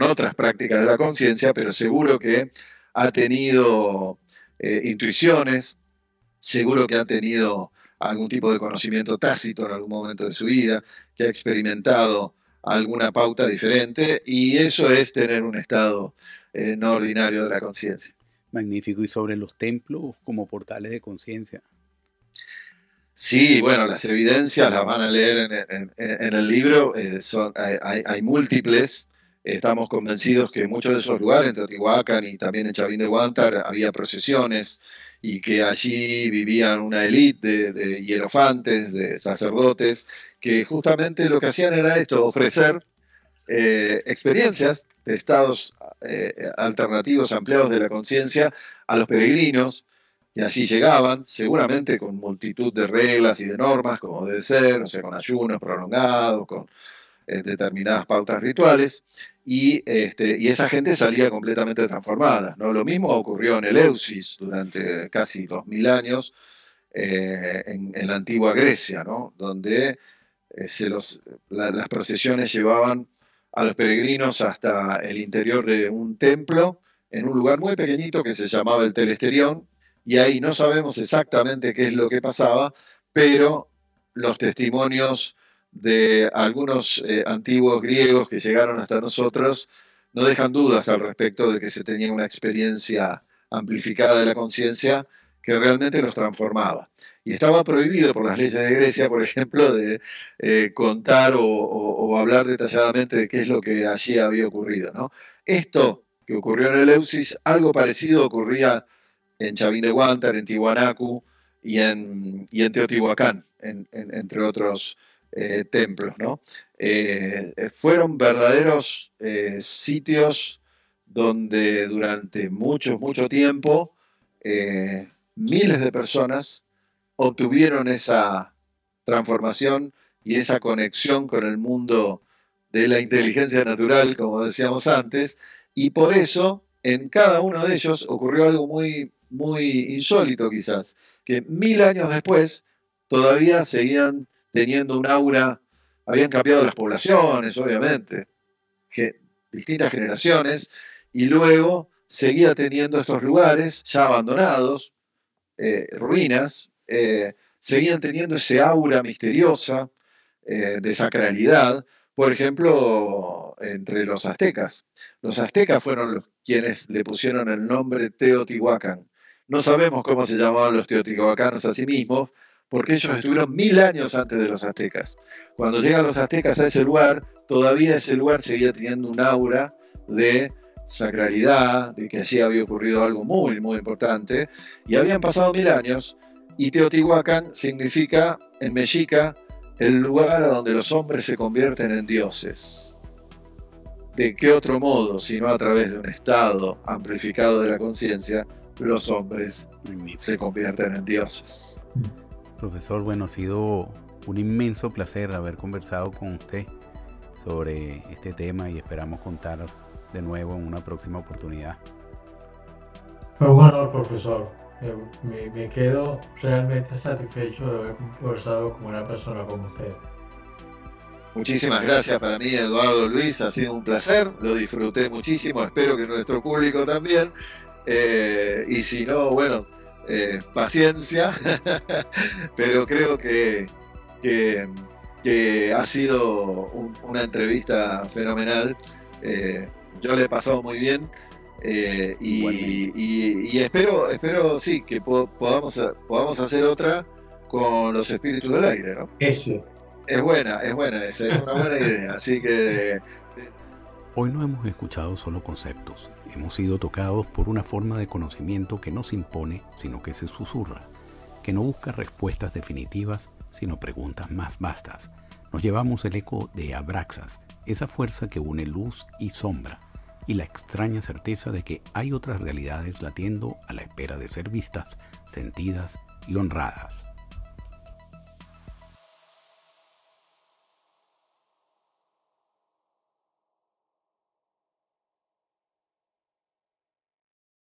otras prácticas de la conciencia, pero seguro que ha tenido intuiciones, seguro que ha tenido algún tipo de conocimiento tácito en algún momento de su vida, que ha experimentado alguna pauta diferente, y eso es tener un estado no ordinario de la conciencia. Magnífico. Y sobre los templos como portales de conciencia. Sí, bueno, las evidencias las van a leer en el libro, hay múltiples. Estamos convencidos que en muchos de esos lugares, en Teotihuacán y también en Chavín de Huántar, había procesiones y que allí vivían una élite de hierofantes, de sacerdotes, que justamente lo que hacían era esto, ofrecer experiencias de estados alternativos ampliados de la conciencia a los peregrinos, y así llegaban, seguramente con multitud de reglas y de normas, como debe ser, o sea, con ayunos prolongados, con determinadas pautas rituales, y esa gente salía completamente transformada, ¿no? Lo mismo ocurrió en Eleusis durante casi 2000 años, en la antigua Grecia, ¿no? Donde las procesiones llevaban a los peregrinos hasta el interior de un templo, en un lugar muy pequeñito que se llamaba el Telesterión, y ahí no sabemos exactamente qué es lo que pasaba, pero los testimonios de algunos antiguos griegos que llegaron hasta nosotros no dejan dudas al respecto de que se tenía una experiencia amplificada de la conciencia que realmente los transformaba. Y estaba prohibido por las leyes de Grecia, por ejemplo, de contar o hablar detalladamente de qué es lo que allí había ocurrido, ¿no? Esto que ocurrió en Eleusis, algo parecido ocurría en Chavín de Huántar, en Tiwanaku y en Teotihuacán, entre otros templos, ¿no? Fueron verdaderos sitios donde durante mucho tiempo miles de personas obtuvieron esa transformación y esa conexión con el mundo de la inteligencia natural, como decíamos antes, y por eso en cada uno de ellos ocurrió algo muy insólito quizás, que 1000 años después todavía seguían teniendo un aura, habían cambiado las poblaciones, obviamente, que, distintas generaciones, y luego seguía teniendo estos lugares ya abandonados, ruinas, seguían teniendo ese aura misteriosa de sacralidad, por ejemplo, entre los aztecas. Los aztecas fueron los quienes le pusieron el nombre Teotihuacán. No sabemos cómo se llamaban los teotihuacanos a sí mismos, porque ellos estuvieron 1000 años antes de los aztecas. Cuando llegan los aztecas a ese lugar, todavía ese lugar seguía teniendo un aura de sacralidad, de que allí había ocurrido algo muy importante, y habían pasado 1000 años, y Teotihuacán significa, en mexica, el lugar a donde los hombres se convierten en dioses. ¿De qué otro modo, sino a través de un estado amplificado de la conciencia, los hombres se convierten en dioses? Profesor, bueno, ha sido un inmenso placer haber conversado con usted sobre este tema y esperamos contar de nuevo en una próxima oportunidad. Fue un honor, profesor. Me quedo realmente satisfecho de haber conversado con una persona como usted. Muchísimas gracias para mí, Eduardo Luis, ha sido un placer, lo disfruté muchísimo, espero que nuestro público también, y si no, bueno, paciencia, pero creo que ha sido una entrevista fenomenal, yo le he pasado muy bien. Y espero sí que podamos hacer otra con los espíritus del aire, ¿no? Ese. Es buena esa, es una buena idea, así que... Hoy no hemos escuchado solo conceptos, hemos sido tocados por una forma de conocimiento que no se impone, sino que se susurra, que no busca respuestas definitivas, sino preguntas más vastas. Nos llevamos el eco de Abraxas, esa fuerza que une luz y sombra, y la extraña certeza de que hay otras realidades latiendo a la espera de ser vistas, sentidas y honradas.